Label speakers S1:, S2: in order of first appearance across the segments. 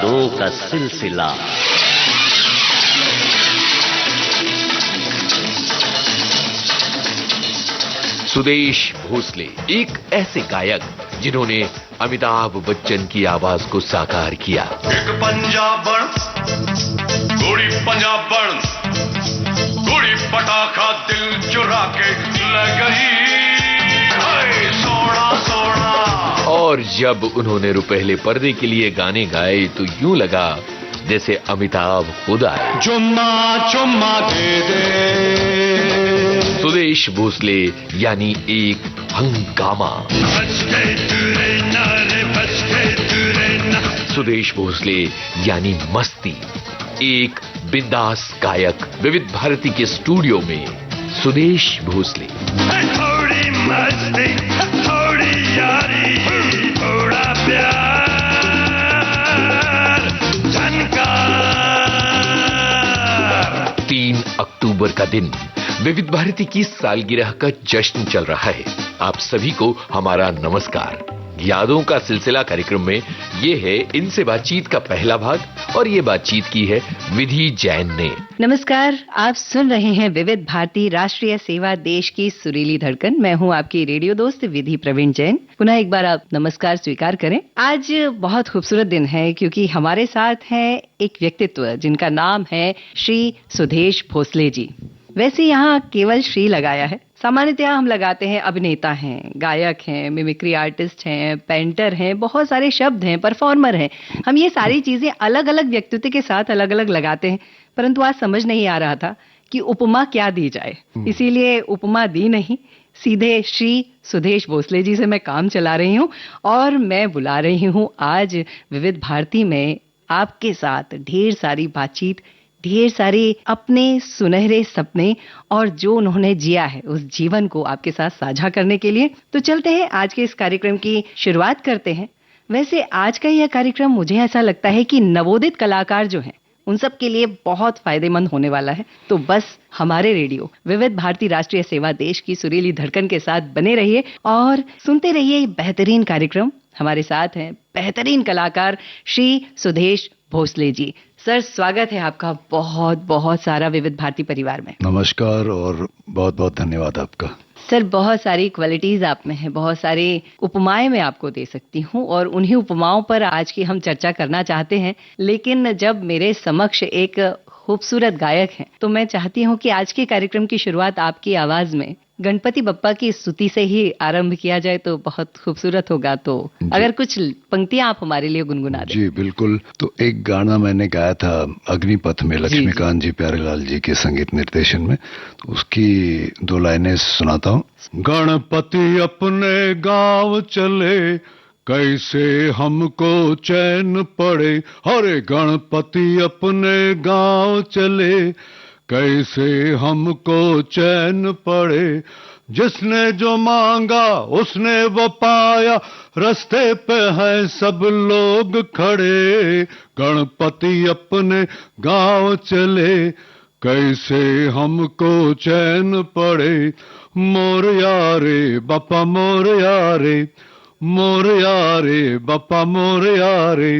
S1: यादों का सिलसिला। सुदेश भोसले एक ऐसे गायक जिन्होंने अमिताभ बच्चन की आवाज को साकार किया।
S2: एक पंजाबण गोड़ी पंजाबण गोड़ी पटाखा दिल चुरा के ले गई, सोना सोना।
S1: और जब उन्होंने रुपहले पर्दे के लिए गाने गाए तो यूं लगा जैसे अमिताभ खुद आए।
S2: चुम्मा चुम्मा दे दे।
S1: सुदेश भोसले यानी एक हंगामा। सुदेश भोसले यानी मस्ती, एक बिंदास गायक। विविध भारती के स्टूडियो में सुदेश भोसले।
S2: थोड़ी मस्ती थोड़ी यारी थोड़ा प्यार झनकार।
S1: 3 अक्टूबर का दिन विविध भारती की सालगिरह का जश्न चल रहा है। आप सभी को हमारा नमस्कार। यादों का सिलसिला कार्यक्रम में ये है इनसे बातचीत का पहला भाग और ये बातचीत की है विधि जैन ने।
S3: नमस्कार, आप सुन रहे हैं विविध भारती राष्ट्रीय सेवा, देश की सुरीली धड़कन। मैं हूं आपकी रेडियो दोस्त विधि प्रवीण जैन। पुनः एक बार आप नमस्कार स्वीकार करें। आज बहुत खूबसूरत दिन है क्योंकि हमारे साथ है एक व्यक्तित्व जिनका नाम है श्री सुदेश भोसले जी। वैसे यहाँ केवल श्री लगाया है, सामान्यतः हम लगाते हैं अभिनेता हैं, गायक हैं, मिमिक्री आर्टिस्ट हैं, पेंटर हैं, बहुत सारे शब्द हैं, परफॉर्मर हैं। हम ये सारी चीजें अलग अलग व्यक्तित्व के साथ अलग अलग लगाते हैं, परंतु आज समझ नहीं आ रहा था कि उपमा क्या दी जाए, इसीलिए उपमा दी नहीं, सीधे श्री सुदेश भोसले जी से मैं काम चला रही हूँ और मैं बुला रही हूँ आज विविध भारती में आपके साथ ढेर सारी बातचीत, ढेर सारे अपने सुनहरे सपने और जो उन्होंने जिया है उस जीवन को आपके साथ साझा करने के लिए। तो चलते हैं, आज के इस कार्यक्रम की शुरुआत करते हैं। वैसे आज का यह कार्यक्रम मुझे ऐसा लगता है कि नवोदित कलाकार जो हैं उन सब के लिए बहुत फायदेमंद होने वाला है। तो बस हमारे रेडियो विविध भारती राष्ट्रीय सेवा, देश की सुरीली धड़कन के साथ बने रहिए और सुनते रहिए ये बेहतरीन कार्यक्रम। हमारे साथ हैं बेहतरीन कलाकार श्री सुदेश भोसले जी। सर, स्वागत है आपका बहुत बहुत सारा विविध भारती परिवार में।
S4: नमस्कार और बहुत बहुत धन्यवाद आपका।
S3: सर, बहुत सारी क्वालिटीज आप में हैं, बहुत सारी उपमाएं मैं आपको दे सकती हूं और उन्हीं उपमाओं पर आज की हम चर्चा करना चाहते हैं। लेकिन जब मेरे समक्ष एक खूबसूरत गायक हैं तो मैं चाहती हूं कि आज के कार्यक्रम की शुरुआत आपकी आवाज में गणपति बप्पा की स्तुति से ही आरंभ किया जाए तो बहुत खूबसूरत होगा। तो अगर कुछ पंक्तियां आप हमारे लिए गुनगुना दें।
S4: जी बिल्कुल। तो एक गाना मैंने गाया था अग्निपथ में, लक्ष्मीकांत जी प्यारेलाल जी के संगीत निर्देशन में, तो उसकी 2 लाइनें सुनाता हूँ। गणपति अपने गांव चले कैसे हमको चैन पड़े, अरे गणपति अपने गांव चले कैसे हमको चैन पड़े, जिसने जो मांगा उसने वो पाया, रास्ते पे हैं सब लोग खड़े, गणपति अपने गांव चले कैसे हमको चैन पड़े, मोरया रे बापा मोरया रे, मोरया रे बापा मोरया रे,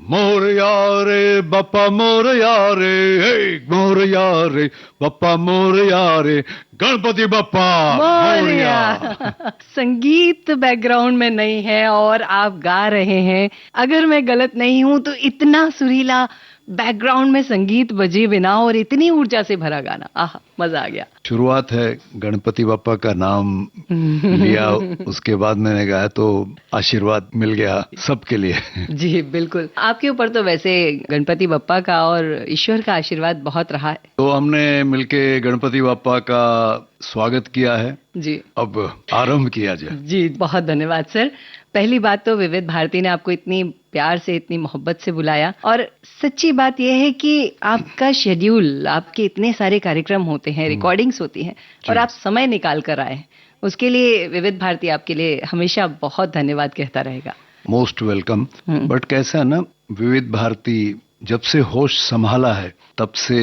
S4: मोरया रे बापा मोरया रे, मोरया रे बापा मोरया रे, गणपति बापा मोरया।
S3: संगीत बैकग्राउंड में नहीं है और आप गा रहे हैं। अगर मैं गलत नहीं हूं तो इतना सुरीला बैकग्राउंड में संगीत बजे बिना और इतनी ऊर्जा से भरा गाना, आह, मजा आ गया।
S4: शुरुआत है, गणपति बापा का नाम लिया, उसके बाद मैंने गाया तो आशीर्वाद मिल गया सबके लिए।
S3: जी बिल्कुल। आपके ऊपर तो वैसे गणपति बप्पा का और ईश्वर का आशीर्वाद बहुत रहा है।
S4: तो हमने मिलके गणपति बापा का स्वागत किया है
S3: जी।
S4: अब आरंभ किया जाए।
S3: जी बहुत धन्यवाद सर। पहली बात तो विविध भारती ने आपको इतनी प्यार से, इतनी मोहब्बत से बुलाया और सच्ची बात यह है कि आपका शेड्यूल, आपके इतने सारे कार्यक्रम होते हैं, रिकॉर्डिंग्स होती हैं और आप समय निकाल कर आए, उसके लिए विविध भारती आपके लिए हमेशा बहुत धन्यवाद कहता रहेगा।
S4: Most welcome. बट कैसा है ना, विविध भारती जब से होश संभाला है तब से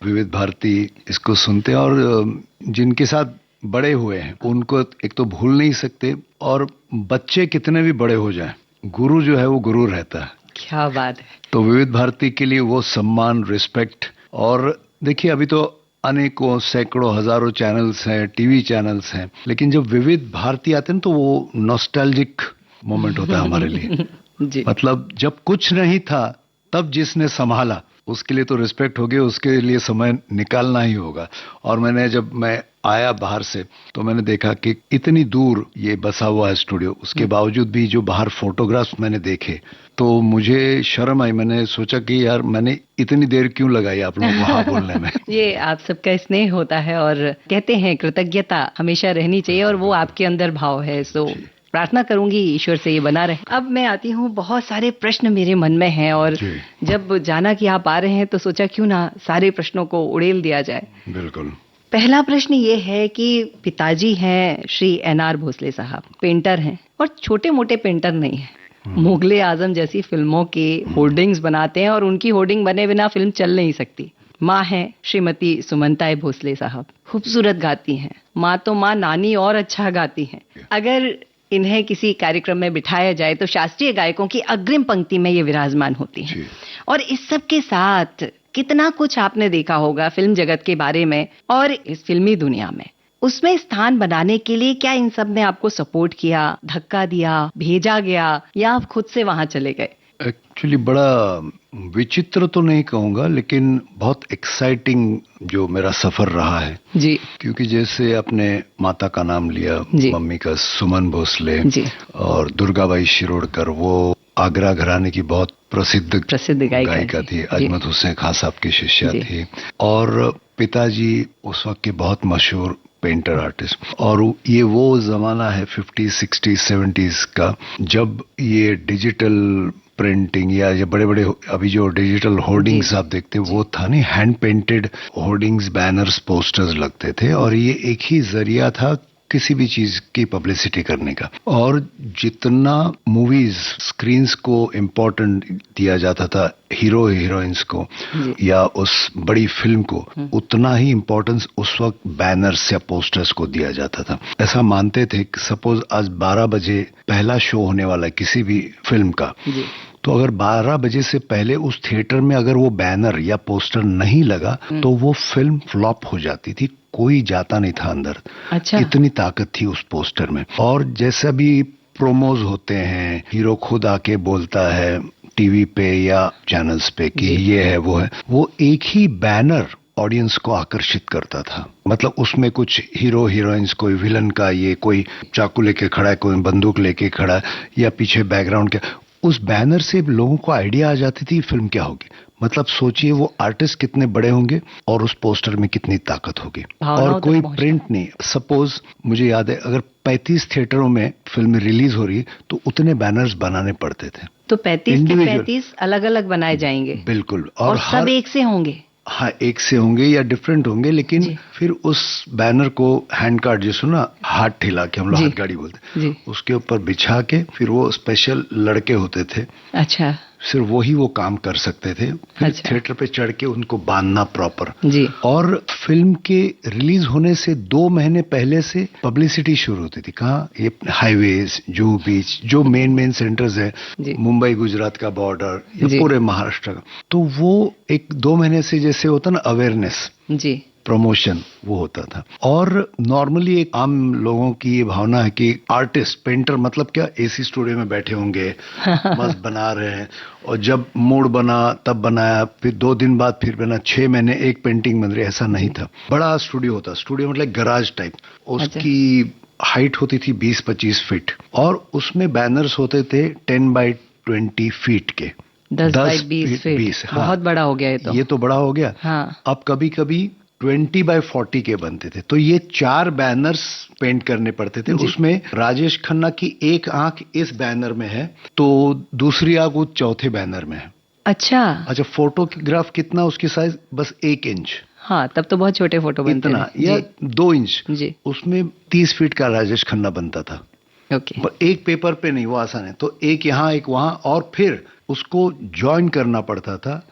S4: विविध भारती इसको सुनते हैं और जिनके साथ बड़े हुए हैं उनको एक तो भूल नहीं सकते, और बच्चे कितने भी बड़े हो जाएं, गुरु जो है वो गुरु रहता है।
S3: क्या बात है।
S4: तो विविध भारती के लिए वो सम्मान, रिस्पेक्ट। और देखिए अभी तो अनेकों सैकड़ों हजारों चैनल्स हैं, टीवी चैनल्स हैं, लेकिन जब विविध भारती आते हैं तो वो नॉस्टैल्जिक मोमेंट होता है हमारे लिए।
S3: जी।
S4: मतलब जब कुछ नहीं था तब जिसने संभाला उसके लिए तो रिस्पेक्ट होगी, उसके लिए समय निकालना ही होगा। और जब मैं आया बाहर से तो मैंने देखा कि इतनी दूर ये बसा हुआ है स्टूडियो, उसके बावजूद भी जो बाहर फोटोग्राफ्स मैंने देखे तो मुझे शर्म आई। मैंने सोचा कि यार मैंने इतनी देर क्यों लगाई आप लोगों को हाँ बोलने में।
S3: ये आप सबका स्नेह होता है और कहते हैं कृतज्ञता हमेशा रहनी चाहिए और वो आपके अंदर भाव है। सो प्रार्थना करूंगी ईश्वर से ये बना रहे। अब मैं आती हूँ, बहुत सारे प्रश्न मेरे मन में हैं और जब जाना कि आप आ रहे हैं तो सोचा क्यों ना सारे प्रश्नों को उड़ेल दिया जाए।
S4: बिल्कुल।
S3: पहला प्रश्न ये है कि पिताजी हैं श्री एन.आर. भोसले साहब, पेंटर हैं और छोटे मोटे पेंटर नहीं हैं। मुगले आजम जैसी फिल्मों के होर्डिंग्स बनाते हैं और उनकी होर्डिंग बने बिना फिल्म चल नहीं सकती। माँ हैं श्रीमती सुमनताई भोसले साहब, खूबसूरत गाती हैं। माँ तो माँ, नानी और अच्छा गाती हैं। अगर इन्हें किसी कार्यक्रम में बिठाया जाए तो शास्त्रीय गायकों की अग्रिम पंक्ति में ये विराजमान होती हैं। और इस सब के साथ कितना कुछ आपने देखा होगा फिल्म जगत के बारे में और इस फिल्मी दुनिया में, उसमें स्थान बनाने के लिए क्या इन सब ने आपको सपोर्ट किया, धक्का दिया, भेजा गया या आप खुद से वहां चले गए?
S4: एक्चुअली बड़ा विचित्र तो नहीं कहूंगा, लेकिन बहुत एक्साइटिंग जो मेरा सफर रहा है
S3: जी।
S4: क्योंकि जैसे आपने माता का नाम लिया, मम्मी का सुमन भोसले और दुर्गाबाई शिरोडकर, वो आगरा घराने की बहुत प्रसिद्ध गायिका थी। अजमत हुसैन खान साहब की शिष्या थी। और पिताजी उस वक्त के बहुत मशहूर पेंटर आर्टिस्ट। और ये वो जमाना है 50, 60, 70s का, जब ये डिजिटल प्रिंटिंग या ये बड़े बड़े अभी जो डिजिटल होर्डिंग्स आप देखते हैं वो था नहीं, hand painted hoardings, banners, posters लगते थे और ये एक ही जरिया था किसी भी चीज की पब्लिसिटी करने का। और जितना मूवीज स्क्रीन्स को इम्पोर्टेंट दिया जाता था, हीरो हीरोइंस को या उस बड़ी फिल्म को, उतना ही इम्पोर्टेंस उस वक्त बैनर्स या पोस्टर्स को दिया जाता था। ऐसा मानते थे कि सपोज आज 12 बजे पहला शो होने वाला है किसी भी फिल्म का, तो अगर 12 बजे से पहले उस थिएटर में अगर वो बैनर या पोस्टर नहीं लगा तो वो फिल्म फ्लॉप हो जाती थी, कोई जाता नहीं था अंदर। अच्छा। इतनी ताकत थी उस पोस्टर में। और जैसा भी प्रोमोज होते हैं, हीरो खुद आके बोलता है टीवी पे या चैनल्स पे कि ये है वो है, वो एक ही बैनर ऑडियंस को आकर्षित करता था। मतलब उसमें कुछ हीरो हीरोइंस, कोई विलन का, ये कोई चाकू लेके खड़ा है, कोई बंदूक लेके खड़ा है या पीछे बैकग्राउंड के, उस बैनर से लोगों को आइडिया आ जाती थी फिल्म क्या होगी। मतलब सोचिए वो आर्टिस्ट कितने बड़े होंगे और उस पोस्टर में कितनी ताकत होगी। और कोई प्रिंट नहीं। सपोज मुझे याद है अगर 35 थिएटरों में फिल्म रिलीज हो रही तो उतने बैनर्स बनाने पड़ते थे।
S3: तो 35 के 35 अलग अलग बनाए जाएंगे?
S4: बिल्कुल।
S3: और सब एक से होंगे?
S4: हाँ, एक से होंगे या डिफरेंट होंगे, लेकिन फिर उस बैनर को हैंड कार्ड जिसको ना हाथ ठिला के हम लोग हाथ गाड़ी बोलते हैं, उसके ऊपर बिछा के फिर वो स्पेशल लड़के होते थे।
S3: अच्छा।
S4: सिर्फ वही वो काम कर सकते थे। फिर थिएटर पे चढ़ के उनको बांधना प्रॉपर। और फिल्म के रिलीज होने से 2 महीने पहले से पब्लिसिटी शुरू होती थी। कहाँ? ये हाईवेज, जुहू बीच, जो मेन सेंटर्स है, मुंबई गुजरात का बॉर्डर या पूरे महाराष्ट्र का, तो वो एक 2 महीने से जैसे होता ना अवेयरनेस, प्रमोशन, वो होता था। और नॉर्मली एक आम लोगों की ये भावना है कि आर्टिस्ट, पेंटर मतलब क्या, एसी स्टूडियो में बैठे होंगे, मस्त बना रहे हैं, और जब मूड बना तब बनाया, फिर 2 दिन बाद फिर बना, 6 महीने एक पेंटिंग बन रही। ऐसा नहीं था। बड़ा स्टूडियो होता, स्टूडियो मतलब गराज टाइप। उसकी हाइट होती थी 20-25 फीट और उसमें बैनर्स होते थे 10 by 20 फीट के।
S3: 10 by 20 फीट। बहुत बड़ा हो गया
S4: ये तो बड़ा हो गया। अब कभी कभी 20 by 40 के बनते थे। तो ये 4 बैनर्स पेंट करने पड़ते थे। उसमें राजेश खन्ना की एक आंख इस बैनर में है तो दूसरी आंख उस चौथे बैनर में है। अच्छा, फोटोग्राफ कितना उसकी साइज? बस 1 इंच। हाँ, तब तो बहुत छोटे फोटो बनते थे। इतना या 2 इंच। उसमें 30 फीट का राजेश खन्ना बनता था। एक पेपर पे नहीं, वो आसान है। तो एक यहाँ एक वहां, और फिर उसको ज्वाइन करना पड़ता था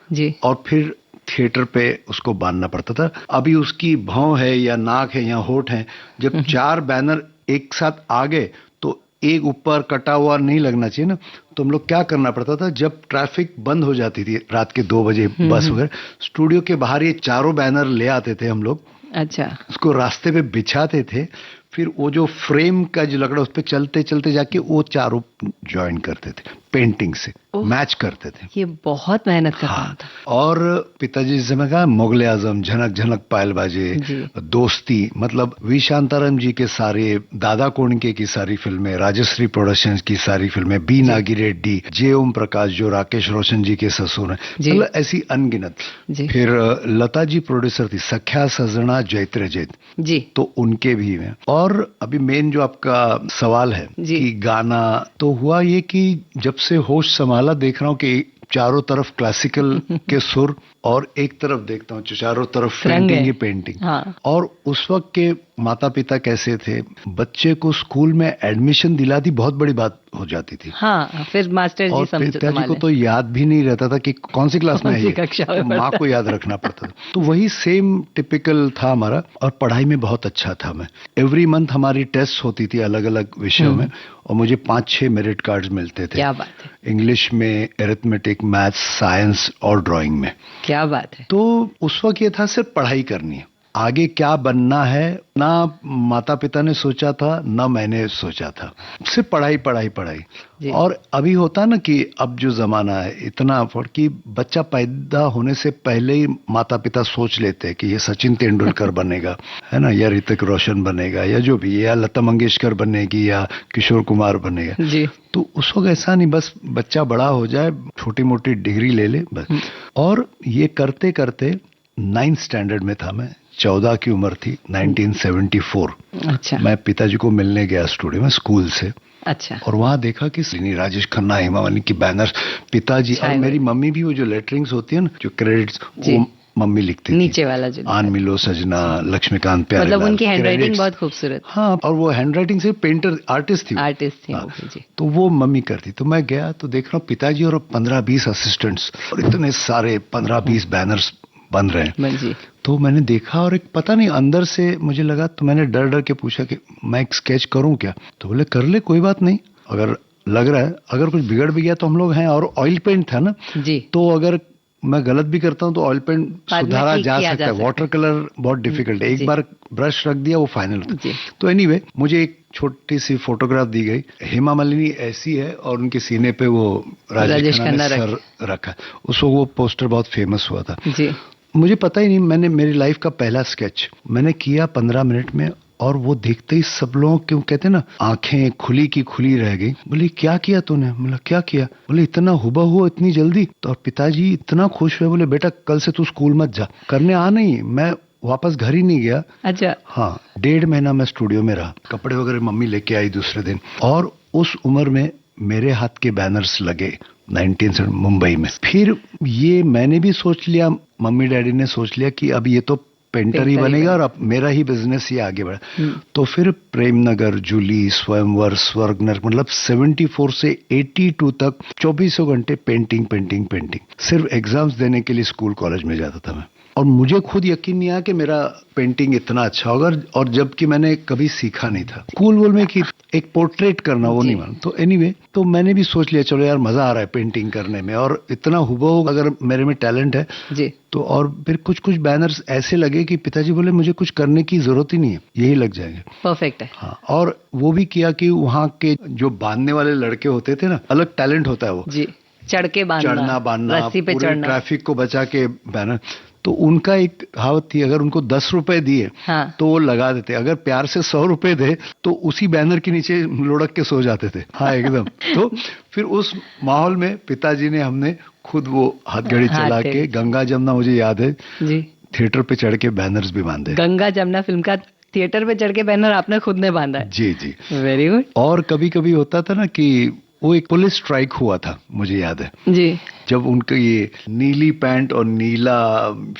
S4: और फिर थिएटर पे उसको बांधना पड़ता था। अभी उसकी भौं है या नाक है या होठ है, जब 4 बैनर एक साथ आ गए तो एक ऊपर कटा हुआ नहीं लगना चाहिए ना, तो हम लोग क्या करना पड़ता था, जब ट्रैफिक बंद हो जाती थी रात के 2 बजे बस वगैरह, स्टूडियो के बाहर ये चारों बैनर ले आते थे हम लोग।
S3: अच्छा।
S4: उसको रास्ते पे बिछाते थे, फिर वो जो फ्रेम का जो लकड़ा उस पे चलते चलते जाके वो चारों ज्वाइन करते थे, पेंटिंग से मैच करते थे।
S3: ये बहुत मेहनत का काम था।
S4: और पिताजी से मैं कहा मुगले आजम, झनक झनक पायल बाजे, दोस्ती, मतलब वी शांताराम जी के सारे, दादा कोणके की सारी फिल्में, राजश्री प्रोडक्शंस की सारी फिल्में, बी नागी रेड्डी, जे ओम प्रकाश जो राकेश रोशन जी के ससुर हैं, मतलब ऐसी अनगिनत। फिर लता जी प्रोड्यूसर थी, सख्या सजना जैत्र जैत
S3: जी,
S4: तो उनके भी हैं। और अभी मेन जो आपका सवाल है कि गाना, तो हुआ ये कि जब से होश संभाला देख रहा हूँ कि चारों तरफ क्लासिकल के सुर और एक तरफ देखता हूँ चारों तरफ पेंटिंग ही पेंटिंग।
S3: हाँ।
S4: और उस वक्त के माता पिता कैसे थे, बच्चे को स्कूल में एडमिशन दिला दी बहुत बड़ी बात हो जाती थी।
S3: हाँ, फिर मास्टर जी
S4: और पिताजी को तो याद भी नहीं रहता था कि कौन सी क्लास में है ये, तो माँ को याद रखना पड़ता था। तो वही सेम टिपिकल था हमारा। और पढ़ाई में बहुत अच्छा था मैं, एवरी मंथ हमारी टेस्ट होती थी अलग अलग विषयों में, और मुझे 5-6 मेरिट कार्ड्स मिलते थे।
S3: क्या बात है।
S4: इंग्लिश में, अरिथमेटिक, मैथ्स, साइंस और ड्राइंग में।
S3: क्या बात है।
S4: तो उस वक्त ये था सिर्फ पढ़ाई करनी है, आगे क्या बनना है ना माता पिता ने सोचा था ना मैंने सोचा था, सिर्फ पढ़ाई पढ़ाई पढ़ाई। और अभी होता ना कि अब जो जमाना है इतना अफोर्ड कि बच्चा पैदा होने से पहले ही माता पिता सोच लेते हैं कि ये सचिन तेंदुलकर बनेगा, है ना, या ऋतिक रोशन बनेगा, या जो भी, या लता मंगेशकर बनेगी, या किशोर कुमार बनेगा जी। तो उस वक्त ऐसा नहीं, बस बच्चा बड़ा हो जाए, छोटी मोटी डिग्री ले ले बस। और ये करते करते 9th स्टैंडर्ड में था मैं, 14 की उम्र थी, 1974।
S3: अच्छा।
S4: मैं पिताजी को मिलने गया स्टूडियो में स्कूल से।
S3: अच्छा।
S4: और वहां देखा कि श्रीनी, राजेश खन्ना, हेमा मालिनी की बैनर्स, पिताजी और मेरी मम्मी भी, वो जो लेटरिंग्स होती है ना, जो क्रेडिट्स, वो मम्मी लिखती थी
S3: नीचे वाला जो
S4: आन मिलो सजना, लक्ष्मीकांत प्यारेलाल,
S3: मतलब उनकी हैंडराइटिंग बहुत खूबसूरत।
S4: हाँ, और वो हैंडराइटिंग से पेंटर आर्टिस्ट थी।
S3: हाँ।
S4: तो वो मम्मी करती। तो मैं गया तो देख रहा हूँ पिताजी और 15-20 असिस्टेंट्स और इतने सारे 15-20 बैनर्स बन रहे हैं। तो मैंने देखा और एक पता नहीं अंदर से मुझे लगा, तो मैंने डर डर के पूछा कि मैं एक स्केच करूं क्या? तो बोले कर ले, कोई बात नहीं, अगर लग रहा है, अगर कुछ बिगड़ भी गया तो हम लोग हैं। और ऑयल पेंट था ना जी, तो अगर मैं गलत भी करता हूं तो ऑयल पेंट सुधारा जा सकता है, वाटर कलर बहुत डिफिकल्ट है, एक बार ब्रश रख दिया वो फाइनल होता है। तो एनीवे मुझे एक छोटी सी फोटोग्राफ दी गई, हेमा मालिनी ऐसी है और उनके सीने पे वो राजेश खन्ना ने सर रखा। उसको वो पोस्टर बहुत फेमस हुआ था जी। मुझे पता ही नहीं, मैंने मेरी लाइफ का पहला स्केच मैंने किया 15 मिनट में, और वो देखते ही सब लोग, क्यों कहते हैं ना, आंखें खुली की खुली रह गई। बोले क्या किया तूने? बोला क्या किया? बोले इतना हुबहू इतनी जल्दी। तो और पिताजी इतना खुश हुए, बोले बेटा कल से तू स्कूल मत जा, करने आ नहीं। मैं वापस घर ही नहीं गया। अच्छा। हाँ, 1.5 महीना मैं स्टूडियो में रहा, कपड़े वगैरह मम्मी लेके आई दूसरे दिन। और उस उम्र में मेरे हाथ के बैनर्स लगे 19 मुंबई में। फिर ये मैंने भी सोच लिया, मम्मी डैडी ने सोच लिया कि अब ये तो पेंटर ही बनेगा और अब मेरा ही बिजनेस ही आगे बढ़ा। तो फिर प्रेमनगर, जूली, स्वयंवर, स्वर्गनर, मतलब 74 से 82 तक 24 घंटे पेंटिंग पेंटिंग पेंटिंग। सिर्फ एग्जाम्स देने के लिए स्कूल कॉलेज में जाता था मैं, और मुझे खुद यकीन नहीं आया कि मेरा पेंटिंग इतना अच्छा होगा, और जबकि मैंने कभी सीखा नहीं था। स्कूल बोल में कि एक पोर्ट्रेट करना वो नहीं मालूम। तो एनीवे, तो मैंने भी सोच लिया चलो यार मजा आ रहा है पेंटिंग करने में, और इतना हुबहू अगर मेरे में टैलेंट है जी। तो और फिर कुछ कुछ बैनर्स ऐसे लगे कि पिताजी बोले मुझे कुछ करने की जरूरत ही नहीं है, यही लग जाएंगे, परफेक्ट है। हाँ, और वो भी किया कि वहाँ के जो बांधने वाले लड़के होते थे ना, अलग टैलेंट होता है वो जी, चढ़ना बांधना, पूरे ट्रैफिक को बचा के बैनर। तो उनका एक कहावत थी, अगर उनको 10 रुपए दिए हाँ, तो वो लगा देते, अगर प्यार से 100 रुपए दे तो उसी बैनर के नीचे लुढ़क के सो जाते थे। हाँ एकदम। तो फिर उस माहौल में पिताजी ने, हमने खुद वो हथकड़ी चला के, गंगा जमुना मुझे याद है जी, थिएटर पे चढ़ के बैनर्स भी बांधे। गंगा जमुना फिल्म का थिएटर पे चढ़ के बैनर आपने खुद ने बांधा है? जी जी, वेरी गुड। और कभी कभी होता था ना कि वो एक पुलिस स्ट्राइक हुआ था, मुझे याद है जी, जब उनका ये नीली पैंट और नीला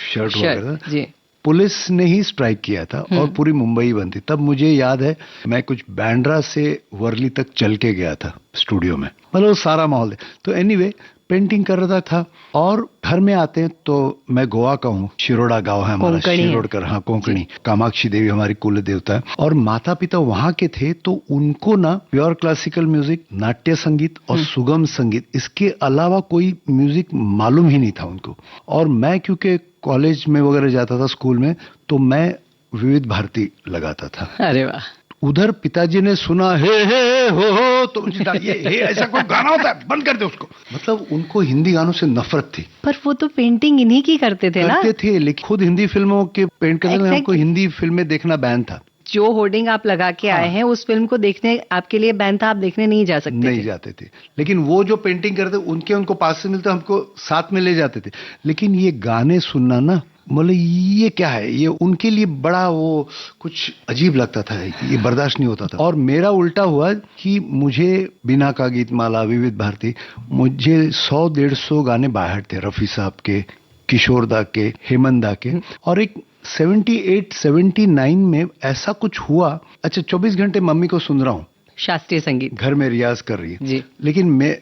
S4: शर्ट हो गया था जी, पुलिस ने ही स्ट्राइक किया था और पूरी मुंबई बंद थी। तब मुझे याद है मैं कुछ बांद्रा से वर्ली तक चल के गया था स्टूडियो में, मतलब सारा माहौल है। तो एनीवे पेंटिंग कर रहा था। और घर में आते हैं तो मैं गोवा का हूँ, शिरोडा गांव है हमारा, शिरोडकर, हाँ कोंकणी, कामाक्षी देवी हमारी कुल देवता है। और माता पिता वहाँ के थे, तो उनको ना प्योर क्लासिकल म्यूजिक, नाट्य संगीत और सुगम संगीत, इसके अलावा कोई म्यूजिक मालूम ही नहीं था उनको। और मैं क्योंकि कॉलेज में वगैरह जाता था, स्कूल में, तो मैं विविध भारती लगाता था।
S3: अरे वाह।
S4: उधर पिताजी ने सुना हे हो तो ये हे ऐसा कोई गाना होता है, बंद कर दे उसको। मतलब उनको हिंदी गानों से नफरत थी।
S3: पर वो तो पेंटिंग इन्हीं की करते थे ना।
S4: करते थे, लेकिन खुद हिंदी फिल्मों के पेंट करते थे। हमको हिंदी फिल्में देखना बैन था।
S3: जो होर्डिंग आप लगा के आए हैं, उस फिल्म को देखने आपके लिए बैन था, आप देखने नहीं जा सकते
S4: नहीं जाते थे। लेकिन वो जो पेंटिंग करते उनको पास से मिलते, हमको साथ में ले जाते थे। लेकिन ये गाने सुनना ना, मतलब ये क्या है, ये उनके लिए बड़ा वो कुछ अजीब लगता था, ये बर्दाश्त नहीं होता था। और मेरा उल्टा हुआ कि मुझे बिना का गीतमाला, विविध भारती, मुझे 100-150 गाने बाहर थे, रफी साहब के, किशोर दा के, हेमंत दा के। और एक 78-79 में ऐसा कुछ हुआ, अच्छा 24 घंटे मम्मी को सुन रहा हूँ,
S3: शास्त्रीय संगीत
S4: घर में रियाज कर रही है
S3: जी,
S4: लेकिन मैं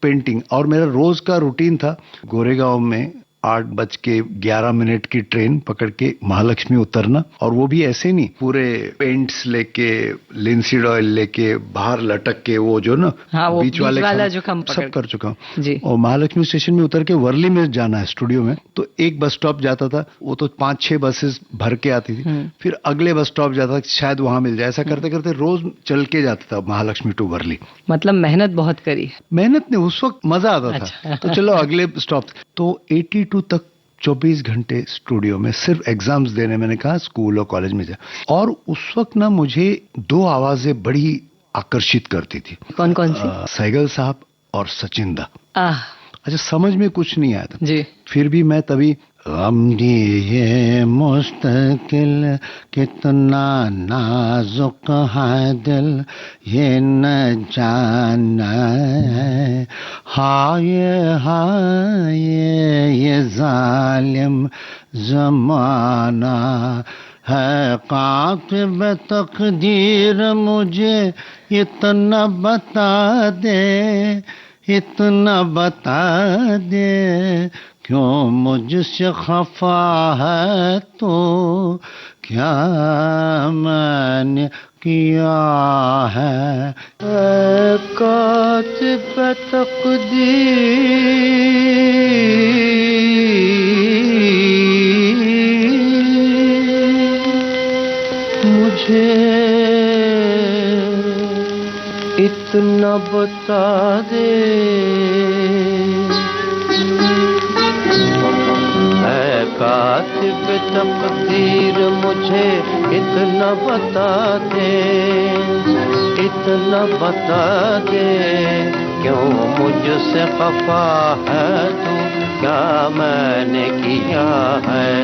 S4: पेंटिंग। और मेरा रोज का रूटीन था, गोरेगांव में 8:11 की ट्रेन पकड़ के महालक्ष्मी उतरना। और वो भी ऐसे नहीं, पूरे पेंट्स लेके, लिंसीड ऑयल लेके, बाहर लटक के, वो जो ना,
S3: हाँ, वो
S4: बीच वाला
S3: जो कम
S4: सब कर चुका हूँ
S3: जी।
S4: और महालक्ष्मी स्टेशन में उतर के वर्ली में जाना है स्टूडियो में, तो एक बस स्टॉप जाता था, वो तो 5-6 बसेस भर के आती थी। फिर अगले बस स्टॉप जाता था, शायद वहां मिल जाए। ऐसा करते करते रोज चल के जाता था महालक्ष्मी टू वर्ली।
S3: मतलब मेहनत बहुत करी।
S4: मेहनत नहीं, उस वक्त मजा आता था। तो चलो अगले स्टॉप। तो 82 तक 24 घंटे स्टूडियो में, सिर्फ एग्जाम्स देने, मैंने कहा स्कूल और कॉलेज में जा। और उस वक्त ना मुझे 2 आवाजें बड़ी आकर्षित करती थी।
S3: कौन कौन सी?
S4: सैगल साहब और सचिन दा।
S3: अच्छा,
S4: समझ में कुछ नहीं आया था
S3: जी।
S4: फिर भी मैं तभी ये मुस्तकिल कितना नाजुक है दिल, ये न जाना है, हाय ये जालिम जमाना है, कातिब तकदीर मुझे इतना बता दे, इतना बता दे, क्यों मुझसे खफा है तो, क्या मैंने किया है, कातिब तकदीर मुझे इतना बता दे, कातिब तकदीर मुझे इतना बता दे, इतना बता दे, क्यों मुझसे खफा है तू, क्या मैंने किया है।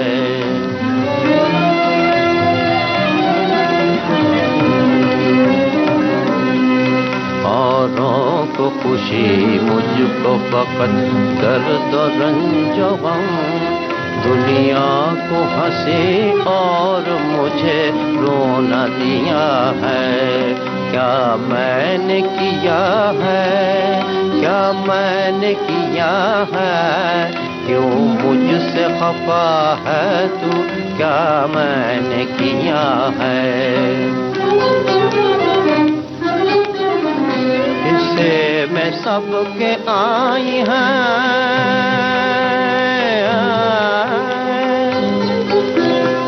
S4: औरों को खुशी, मुझको फकत दर्द और रंज गम, दुनिया को हंसी और मुझे रोना दिया है, क्या मैंने किया है, क्या मैंने किया है, क्यों मुझसे खफा है तू, क्या मैंने किया है। इससे मैं सबके आई हैं,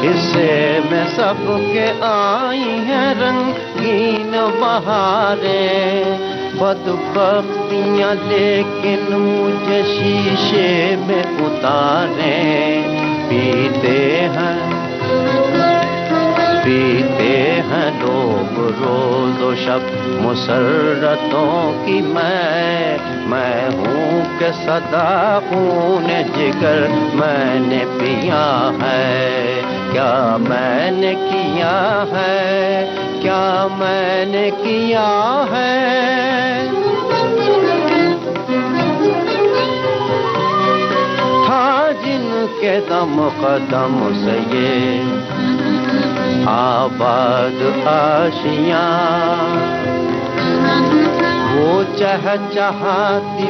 S4: इससे मैं सबके आई हैं रंगीन बहारें, बदबख्तियाँ लेकिन मुझे शीशे में उतारे, पीते हैं लोग रोज व शब मुसर्रतों की, मैं हूँ कि सदा खून जिगर मैंने पिया है, क्या मैंने किया है, क्या मैंने किया है। था जिनके दम कदम से ये आबाद आशियाँ, वो चहचहाती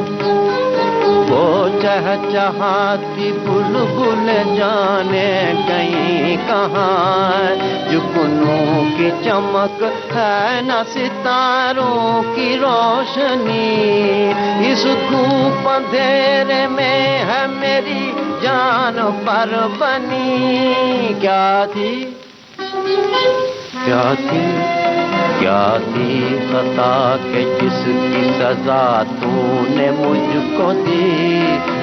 S5: वो चहचहाती बुलबुल जाने कहीं कहाँ, जुगनू की चमक है न सितारों की रोशनी, इस धूप अंधेरे में है मेरी जान पर बनी। क्या थी क्या थी क्या थी खता के जिसकी सजा तूने मुझको दी,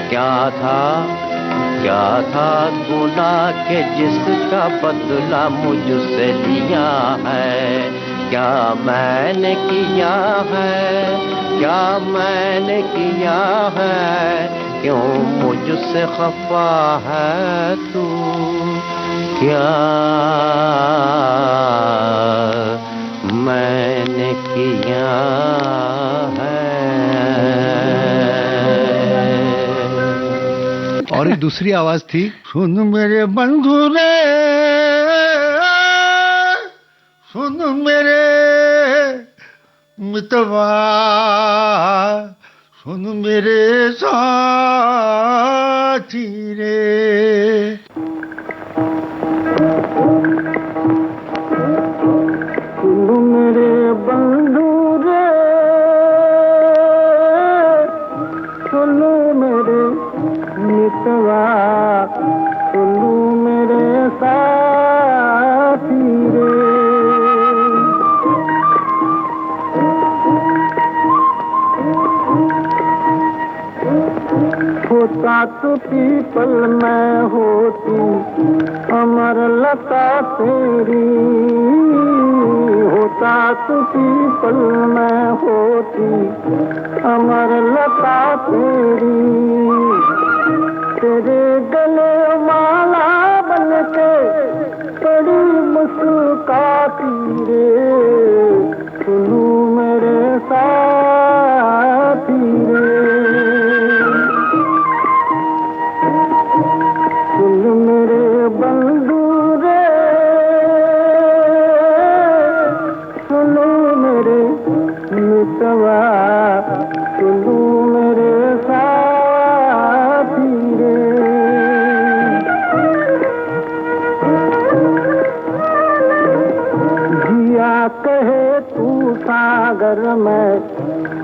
S5: क्या था गुनाह के जिसका बदला मुझसे लिया है, क्या मैंने किया है, क्यों मुझसे खफा है तू, क्या मैंने किया है।
S4: और एक दूसरी आवाज थी, सुन मेरे बंधु रे, सुन मेरे मितवा, सुन मेरे साथी रे।
S5: सुन मेरे बंधु रे, सुन मेरे मितवा, सुन मेरे साथी रे। होता तो पीपल में होती अमर लता तेरी, होता तो पीपल में होती अमर लता तेरी, तेरे गले माला बनके बड़ी मुस्कुराती रे, सुनू मेरे साथी रे। सुन मेरे बंधु रे, सुनो मेरे मितवा, सुनो मेरे साथी रे। जिया कहे तू सागर में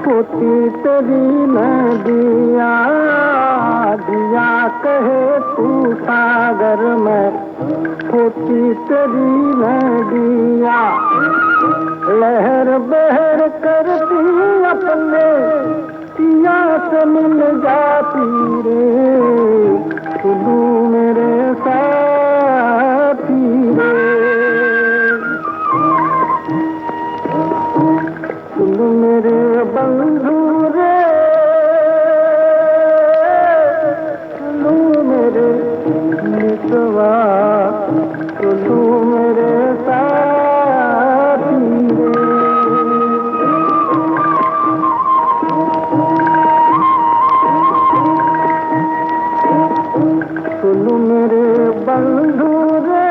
S5: होती तेरी नदिया, दिया कहे तू सागर में होती तेरी नदिया, लहर बहर करती अपने पिया से मिल जाती रे, सुनू मेरे साथी रे। सुन मेरे बंधु रे, सुनो मेरे मितवा, सुनो मेरे साथी रे। सुनो मेरे बंधु रे,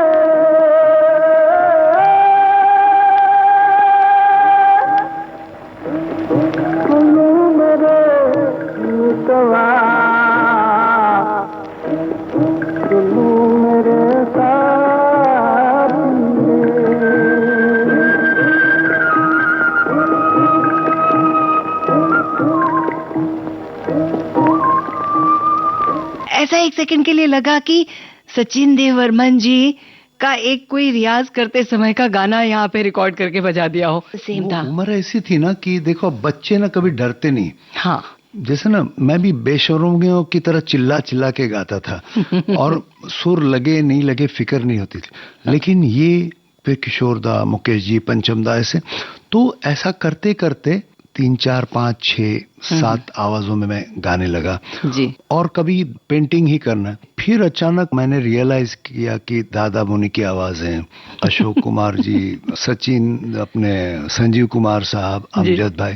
S5: सुनो मेरे मितवा, सुनो मेरे साथी रे।
S3: ऐसा एक सेकंड के लिए लगा कि सचिन देव वर्मन जी का एक कोई रियाज करते समय का गाना यहाँ पे रिकॉर्ड करके बजा दिया हो, सेम था।
S4: उम्र ऐसी थी ना कि देखो बच्चे ना कभी डरते नहीं।
S3: हाँ,
S4: जैसे ना मैं भी बेशर्मियों की तरह चिल्ला चिल्ला के गाता था और सुर लगे नहीं लगे फिक्र नहीं होती थी। लेकिन ये फिर किशोरदा, मुकेश जी, पंचमदा ऐसे, तो ऐसा करते करते 3, 4, 5, 6, 7 आवाजों में मैं गाने लगा
S3: जी।
S4: और कभी पेंटिंग ही करना। फिर अचानक मैंने रियलाइज किया कि दादा मुनि की आवाजें, अशोक कुमार जी, सचिन, अपने संजीव कुमार साहब, अमजद भाई,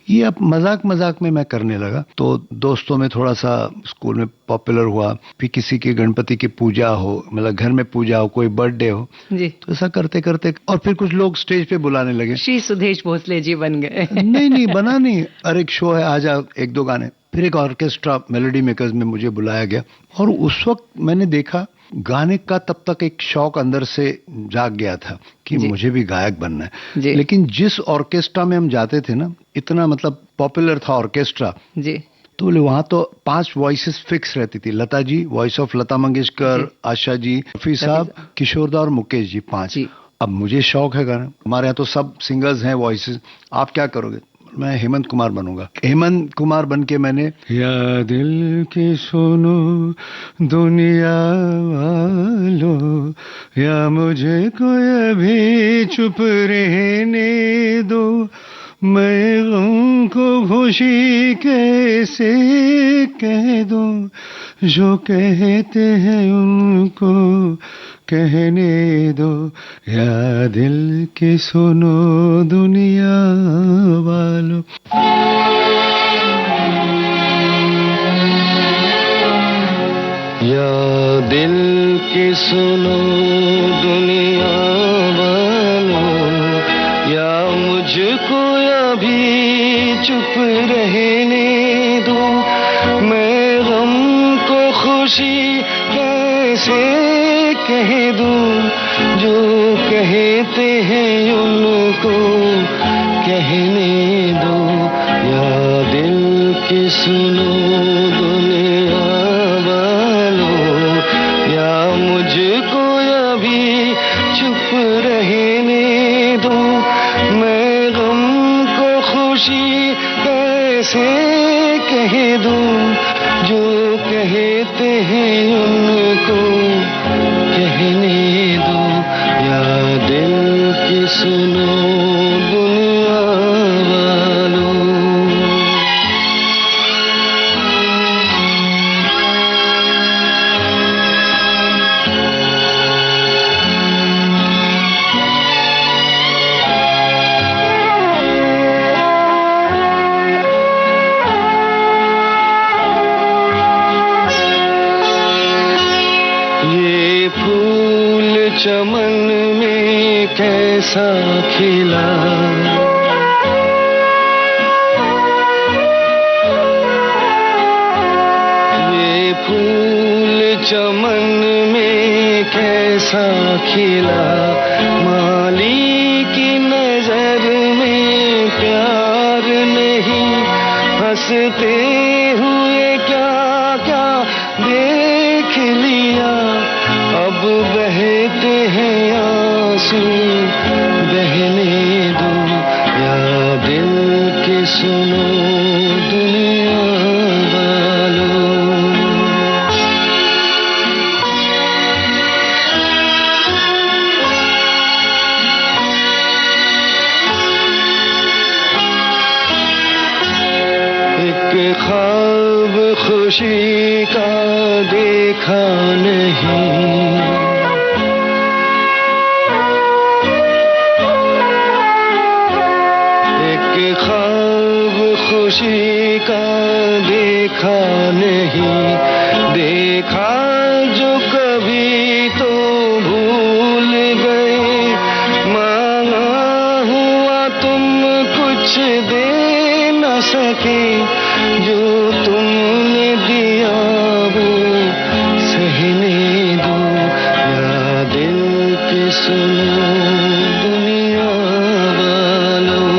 S4: ये अब मजाक मजाक में मैं करने लगा। तो दोस्तों में थोड़ा सा स्कूल में पॉपुलर हुआ। फिर किसी की गणपति की पूजा हो, मतलब घर में पूजा हो, कोई बर्थडे हो
S3: जी,
S4: तो ऐसा करते करते और फिर कुछ लोग स्टेज पे बुलाने लगे।
S3: श्री सुदेश भोसले जी बन गए।
S4: नहीं बना नहीं, अरे एक शो है, आ जा, 1-2 गाने। फिर एक ऑर्केस्ट्रा मेलोडी मेकर्स में मुझे बुलाया गया और उस वक्त मैंने देखा गाने का तब तक एक शौक अंदर से जाग गया था कि मुझे भी गायक बनना है। लेकिन जिस ऑर्केस्ट्रा में हम जाते थे ना, इतना मतलब पॉपुलर था ऑर्केस्ट्रा जी, तो बोले वहां तो 5 वॉइसेस फिक्स रहती थी। लता जी, वॉइस ऑफ लता मंगेशकर, आशा जी, रफी साहब, किशोर दा और मुकेश जी, 5। अब मुझे शौक है गाना, हमारे यहाँ तो सब सिंगर्स हैं वॉइसेस, आप क्या करोगे? मैं हेमंत कुमार बनूंगा। हेमंत कुमार बन के मैंने या दिल की सुनो दुनिया वालों, या मुझे कोई अभी चुप रहने दो, मैं गम को खुशी कैसे कह दूं, जो कहते हैं उनको कहने दो, या दिल की सुनो दुनिया वालों।
S5: या दिल की सुनो दुनिया वालों, या मुझको अभी चुप रहने दो, मैं गम को खुशी कैसे कह दूं, जो कहते हैं उनको कहने दो, या दिल की सुनो दुनिया वालों, या मुझको अभी चुप रहने दो, मैं गम को खुशी कैसे कह दूं, जो कहते हैं उनको कहने दो, या दिल की सुनो दुनिया वालों। ये फूल चमन में कैसा खिला, ये फूल चमन में कैसा खिला, माली की नजर में प्यार नहीं, हंसते हुए क्या क्या देख लिया, अब बहते हैं आंसू बहने दो, या दिल की सुनो दुनिया वालों। एक ख्वाब खुशी का देखा नहीं, एक ख्वाब खुशी का देखा नहीं, देखा जो कभी तो भूल गए, मांगा हुआ तुम कुछ दे न सके, जो तुमने दिया वो सहने दो, या दिल की सुनो दुनिया वालों।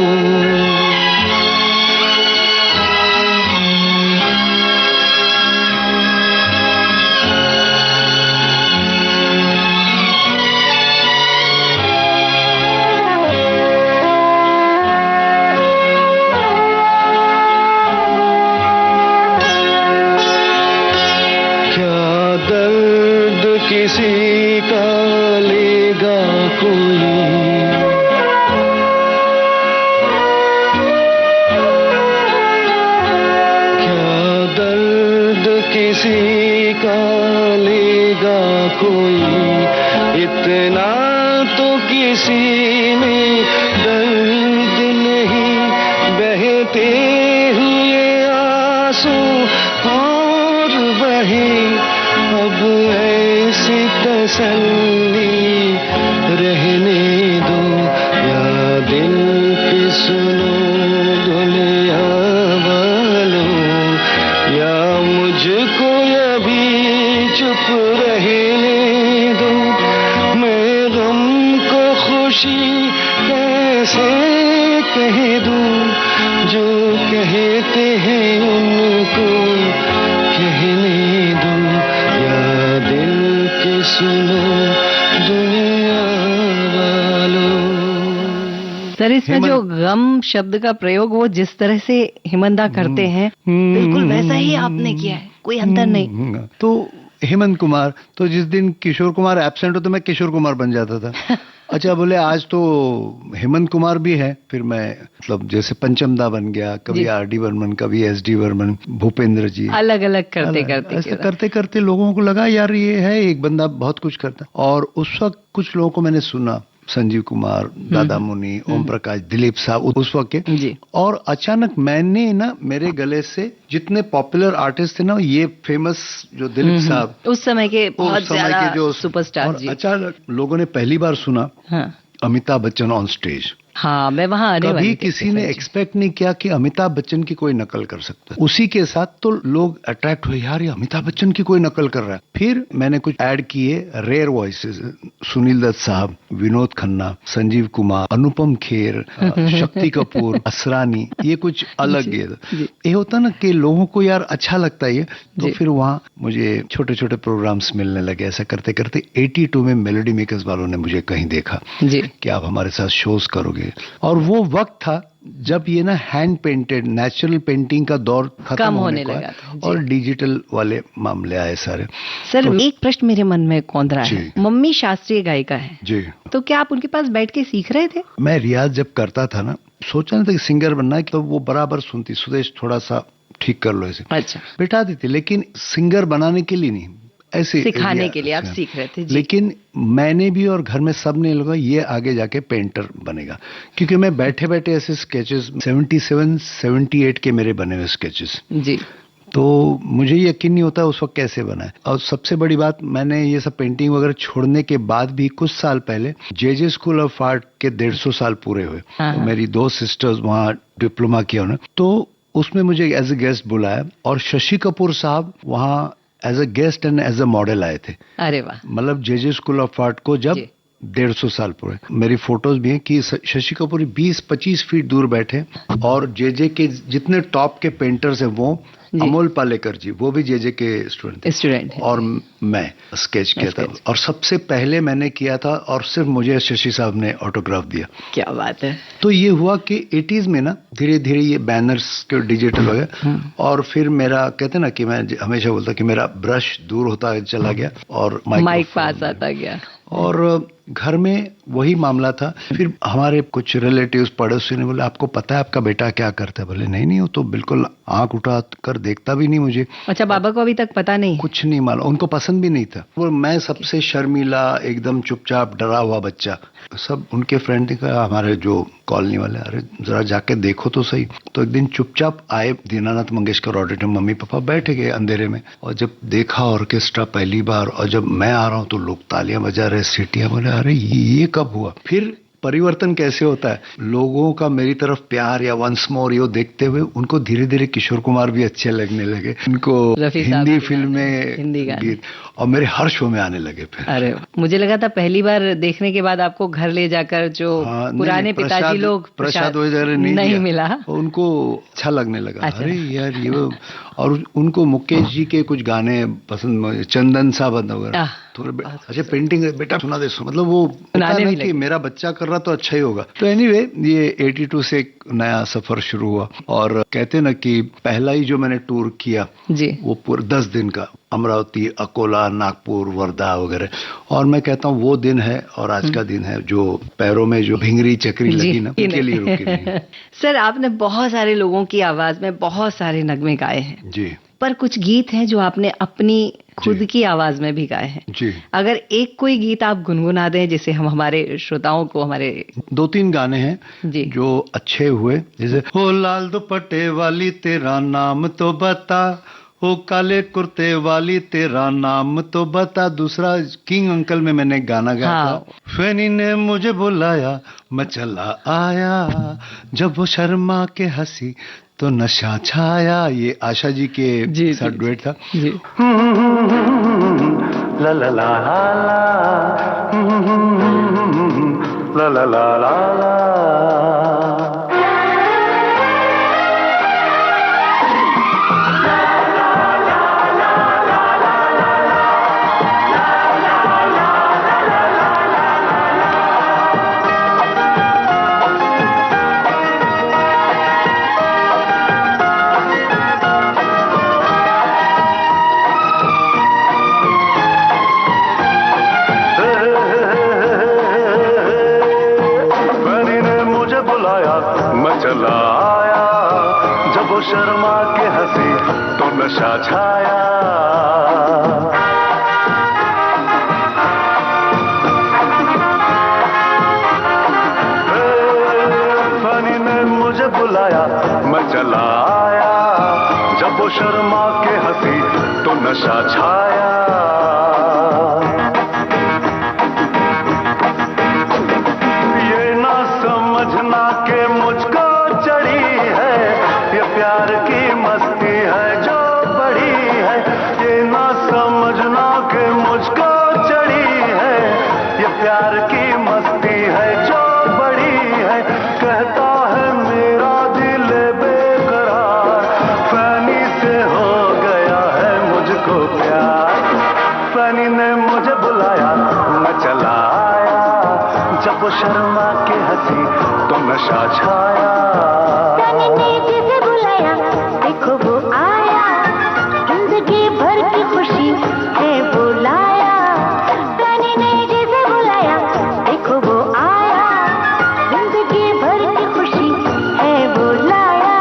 S5: दर्द किसी का लेगा कोई, क्या दर्द किसी का लेगा कोई, इतना तो किसी में दर्द नहीं, बहते हुए आंसू और बहे, अब ऐसी तसल्ली रहने दो, या दिल की सुनो दुनिया वालों, से कह दूं जो कहते हैं उनको कहने दूं, या दिल के सुनो दुनिया वालों।
S3: सर, इसमें जो गम शब्द का प्रयोग वो जिस तरह से हेमंत करते हैं बिल्कुल वैसा ही आपने किया है, कोई अंतर नहीं।
S4: तो हेमंत कुमार, तो जिस दिन किशोर कुमार एब्सेंट हो तो मैं किशोर कुमार बन जाता था। अच्छा, बोले आज तो हेमंत कुमार भी है, फिर मैं मतलब जैसे पंचमदा बन गया, कभी आर.डी. बर्मन, कभी एस.डी. बर्मन, भूपेंद्र जी,
S3: अलग अलग करते करते
S4: ऐसे करते करते लोगों को लगा यार ये है एक बंदा बहुत कुछ करता। और उस वक्त कुछ लोगों को मैंने सुना, संजीव कुमार, दादा मुनि, ओम प्रकाश, दिलीप साहब उस वक्त के
S3: जी।
S4: और अचानक मैंने ना मेरे गले से जितने पॉपुलर आर्टिस्ट थे ना, ये फेमस जो दिलीप साहब
S3: उस समय के बहुत ज्यादा
S4: जो
S3: सुपरस्टार जी,
S4: अचानक लोगों ने पहली बार सुना अमिताभ बच्चन ऑन स्टेज।
S3: हाँ, मैं वहां आने वाली
S4: कभी किसी ने एक्सपेक्ट नहीं किया कि अमिताभ बच्चन की कोई नकल कर सकता है। उसी के साथ तो लोग अट्रैक्ट हुए, यार ये अमिताभ बच्चन की कोई नकल कर रहा है। फिर मैंने कुछ ऐड किए रेयर वॉइसेस, सुनील दत्त साहब, विनोद खन्ना, संजीव कुमार, अनुपम खेर, शक्ति कपूर, असरानी, ये कुछ अलग ये होता ना कि लोगों को यार अच्छा लगता है ये, तो फिर वहां मुझे छोटे छोटे प्रोग्राम्स मिलने लगे। ऐसा करते करते 82 में मेलोडी मेकर्स वालों ने मुझे कहीं देखा कि आप हमारे साथ शोज करोगे। और वो वक्त था जब ये ना हैंड पेंटेड नेचुरल पेंटिंग का दौर खत्म होने लगा और डिजिटल वाले मामले आए सारे।
S3: सर, एक प्रश्न मेरे मन में कौंध रहा है। मम्मी शास्त्रीय गायिका है जी, तो क्या आप उनके पास बैठ के सीख रहे थे?
S4: मैं रियाज जब करता था ना, सोचा नहीं था कि सिंगर बनना है, तो वो बराबर सुनती, सुदेश थोड़ा सा ठीक कर लो ऐसे, अच्छा बिठा देती, लेकिन सिंगर बनाने के लिए नहीं, ऐसे
S3: सिखाने के लिए आप सीख रहे थे जी।
S4: लेकिन मैंने भी और घर में सबने लगा ये आगे जाके पेंटर बनेगा, क्योंकि मैं बैठे बैठे ऐसे स्केचेस 77-78 के मेरे बने हुए स्केचेस जी, तो मुझे यकीन नहीं होता उस वक्त कैसे बना है। और सबसे बड़ी बात, मैंने ये सब पेंटिंग वगैरह छोड़ने के बाद भी कुछ साल पहले जे स्कूल ऑफ आर्ट के 150 साल पूरे हुए, तो मेरी 2 सिस्टर्स वहाँ डिप्लोमा किया उन्होंने, तो उसमें मुझे एज ए गेस्ट बुलाया और शशि कपूर साहब वहाँ as a guest and as a model आए थे।
S3: अरे वाह,
S4: मतलब जे स्कूल ऑफ आर्ट को जब 150 साल पूरे। मेरी फोटोज भी हैं कि शशि कपूर 20-25 फीट दूर बैठे और जे के जितने टॉप के पेंटर्स हैं वो अमोल पालेकर जी, वो भी जे के स्टूडेंट थे और मैं स्केच किया था और सबसे पहले मैंने किया था और सिर्फ मुझे शशि साहब ने ऑटोग्राफ दिया।
S3: क्या बात है।
S4: तो ये हुआ कि 80s में ना धीरे धीरे ये बैनर्स के डिजिटल हो गए और फिर मेरा कहते ना कि मैं हमेशा बोलता कि मेरा ब्रश दूर होता चला गया और माइक
S3: पास आता गया
S4: और घर में वही मामला था। फिर हमारे कुछ रिलेटिव्स पड़ोसी ने बोले आपको पता है आपका बेटा क्या करता है? बोले नहीं, वो तो बिल्कुल आंख उठा कर देखता भी नहीं मुझे।
S3: अच्छा, बाबा को अभी तक पता नहीं? कुछ
S4: नहीं मालूम, उनको पसंद भी नहीं था। वो मैं सबसे शर्मीला, एकदम चुपचाप डरा हुआ बच्चा। सब उनके फ्रेंड ने कहा, हमारे जो कॉलोनी वाले, अरे जरा जाके देखो तो सही। तो एक दिन चुपचाप आए Dinanath Mangeshkar auditorium, mummy papa बैठ गए अंधेरे में और जब देखा ऑर्केस्ट्रा पहली बार और जब मैं आ रहा हूँ तो लोग तालियां बजा रहे, सीटियां, बोले अरे ये कब हुआ? फिर परिवर्तन कैसे होता है, लोगों का मेरी तरफ प्यार या वंस मोर ये देखते हुए उनको धीरे धीरे किशोर कुमार भी अच्छे लगने लगे, उनको हिंदी फिल्में, हिंदी गीत और मेरे हर शो में आने लगे। फिर
S3: अरे मुझे लगा था पहली बार देखने के बाद आपको घर ले जाकर जो पुराने पिताजी लोग
S4: प्रसाद वगैरह नहीं
S3: मिला,
S4: उनको अच्छा लगने लगा। अच्छा। अरे यार ये, और उनको मुकेश जी के कुछ गाने पसंद, चंदन साहब वगैरह थोड़े। अच्छा पेंटिंग बेटा सुना दे, मतलब वो कि मेरा बच्चा कर रहा तो अच्छा ही होगा। तो एनीवे ये 82 से एक नया सफर शुरू हुआ और कहते ना कि पहला ही जो मैंने टूर किया जी, वो पूरा 10 दिन का, अमरावती, अकोला, नागपुर, वर्धा वगैरह। और मैं कहता हूँ वो दिन है और आज का दिन है जो पैरों में जो भिंगरी चक्री लगी ना, उनके लिए रुकी नहीं।
S3: सर, आपने बहुत सारे लोगों की आवाज में बहुत सारे नगमे गाए हैं
S4: जी,
S3: पर कुछ गीत हैं जो आपने अपनी खुद की आवाज में भी गाए हैं जी। अगर एक कोई गीत आप गुनगुना दें जिसे हम हमारे श्रोताओं को, हमारे
S4: 2-3 गाने हैं जी जो अच्छे हुए, जैसे हो लाल दुपट्टे वाली तेरा नाम तो बता, ओ काले कुर्ते वाली तेरा नाम तो बता। दूसरा किंग अंकल में मैंने गाना गाया था, फैनी ने मुझे बुलाया मैं चला आया, जब वो शर्मा के हंसी तो नशा छाया। ये आशा जी के साथ डुएट था जी। ला ला ला ला
S5: ला ला ला ला ला। चला आया जब वो शर्मा के हंसी तो नशा छाया। फनी ने मुझे बुलाया मैं चला आया जब वो शर्मा के हंसी तो नशा छाया। ये ना समझना के मुझको प्यार की मस्ती है जो बड़ी है। ये ना समझना कि मुझको चढ़ी है। ये प्यार की मस्ती है जो बड़ी है। कहता है मेरा दिल बेकरार फनी से हो गया है मुझको प्यार। फनी ने मुझे बुलाया मैं चला आया जब वो शर्मा के हंसी तो नशा छाया।
S6: देखो वो आया जिंदगी भर की खुशी है बुलाया। फनी ने जिसे बुलाया देखो वो आया जिंदगी भर की खुशी है बुलाया।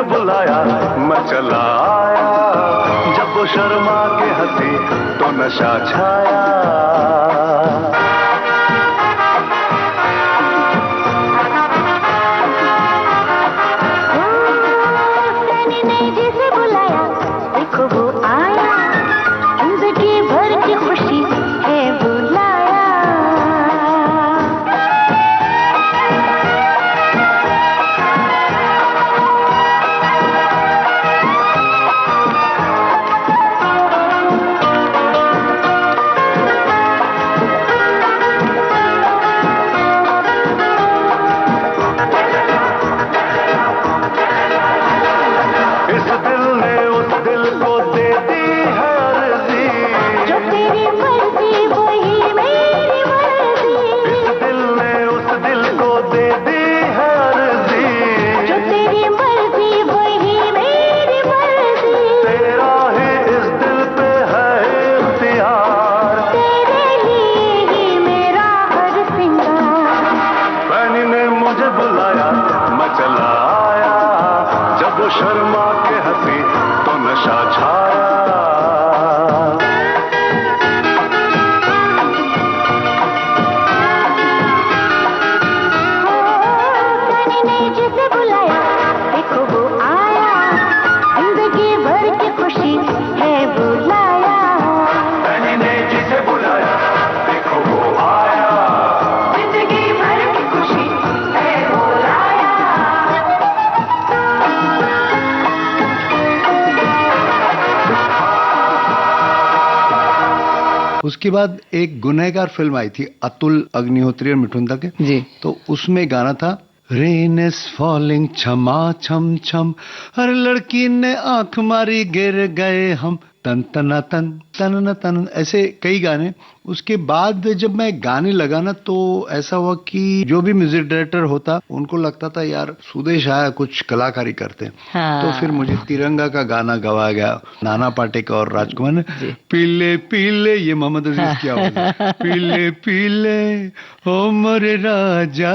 S5: बुलाया मैं चला आया जब वो शर्मा के हंसी तो नशा छाया।
S6: फनी ने जिसे बुलाया देखो वो आया जिंदगी भर की खुशी है बुलाया।
S5: शर्मा के हंसी तो नशा छाया।
S6: फनी ने जिसे बुलाया देखो वो आया जिंदगी भर की खुशी है बुलाया।
S5: फनी ने जिसे बुलाया देखो वो आया
S6: जिंदगी भर की खुशी है बुलाया।
S4: उसके बाद एक गुनहगार फिल्म आई थी अतुल अग्निहोत्री और मिठुन दा के
S3: जी।
S4: तो उसमें गाना था रेन इज फॉलिंग छमा छम छम, हर लड़की ने आंख मारी गिर गए हम तन तना तन तनन तनन, ऐसे कई गाने। उसके बाद जब मैं गाने लगा ना तो ऐसा हुआ कि जो भी म्यूजिक डायरेक्टर होता उनको लगता था यार सुदेश आया कुछ कलाकारी करते हैं।
S3: हाँ।
S4: तो फिर मुझे तिरंगा का गाना गवाया गया नाना पाटेकर और राजकुमार ने। पीले पीले, ये मोहम्मद अजीज की आवाज है। पीले पीले ओ मोरे राजा,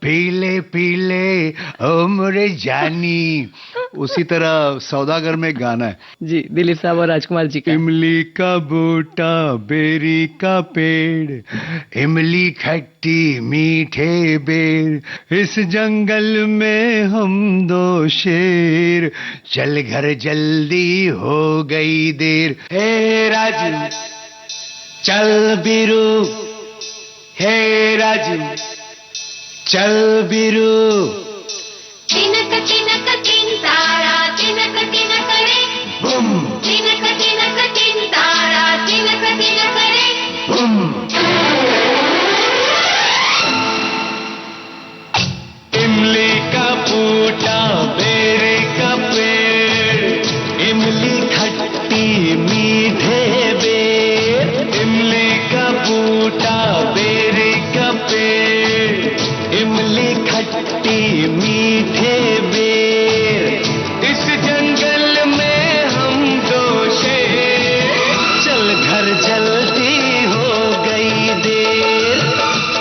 S4: पीले पीले ओ मोरे जानी। उसी तरह सौदागर में गाना है
S3: जी, दिलीप साहब और राजकुमार जी का।
S4: इमली का बूटा, बेरी का पेड़, इमली खट्टी मीठे बेर, इस जंगल में हम दो शेर, चल घर जल्दी हो गई देर। हे राजू चल बिरू, हे राजू चल बिरू।
S6: तिनक तिनक तिनतारा, तिनक तिनक रे,
S4: बुम
S6: तिनक तिनक तिनतारा, तिनक तिनक रे।
S4: बुम।
S2: इमली का बूटा, बेरी का पेड़, इमली खट्टी मीठे बेर, इमली का बूटा, बेरी का पेड़, इमली खट्टी मीठे बेर, इस जंगल में हम दो शेर, चल घर जल्दी हो गई देर,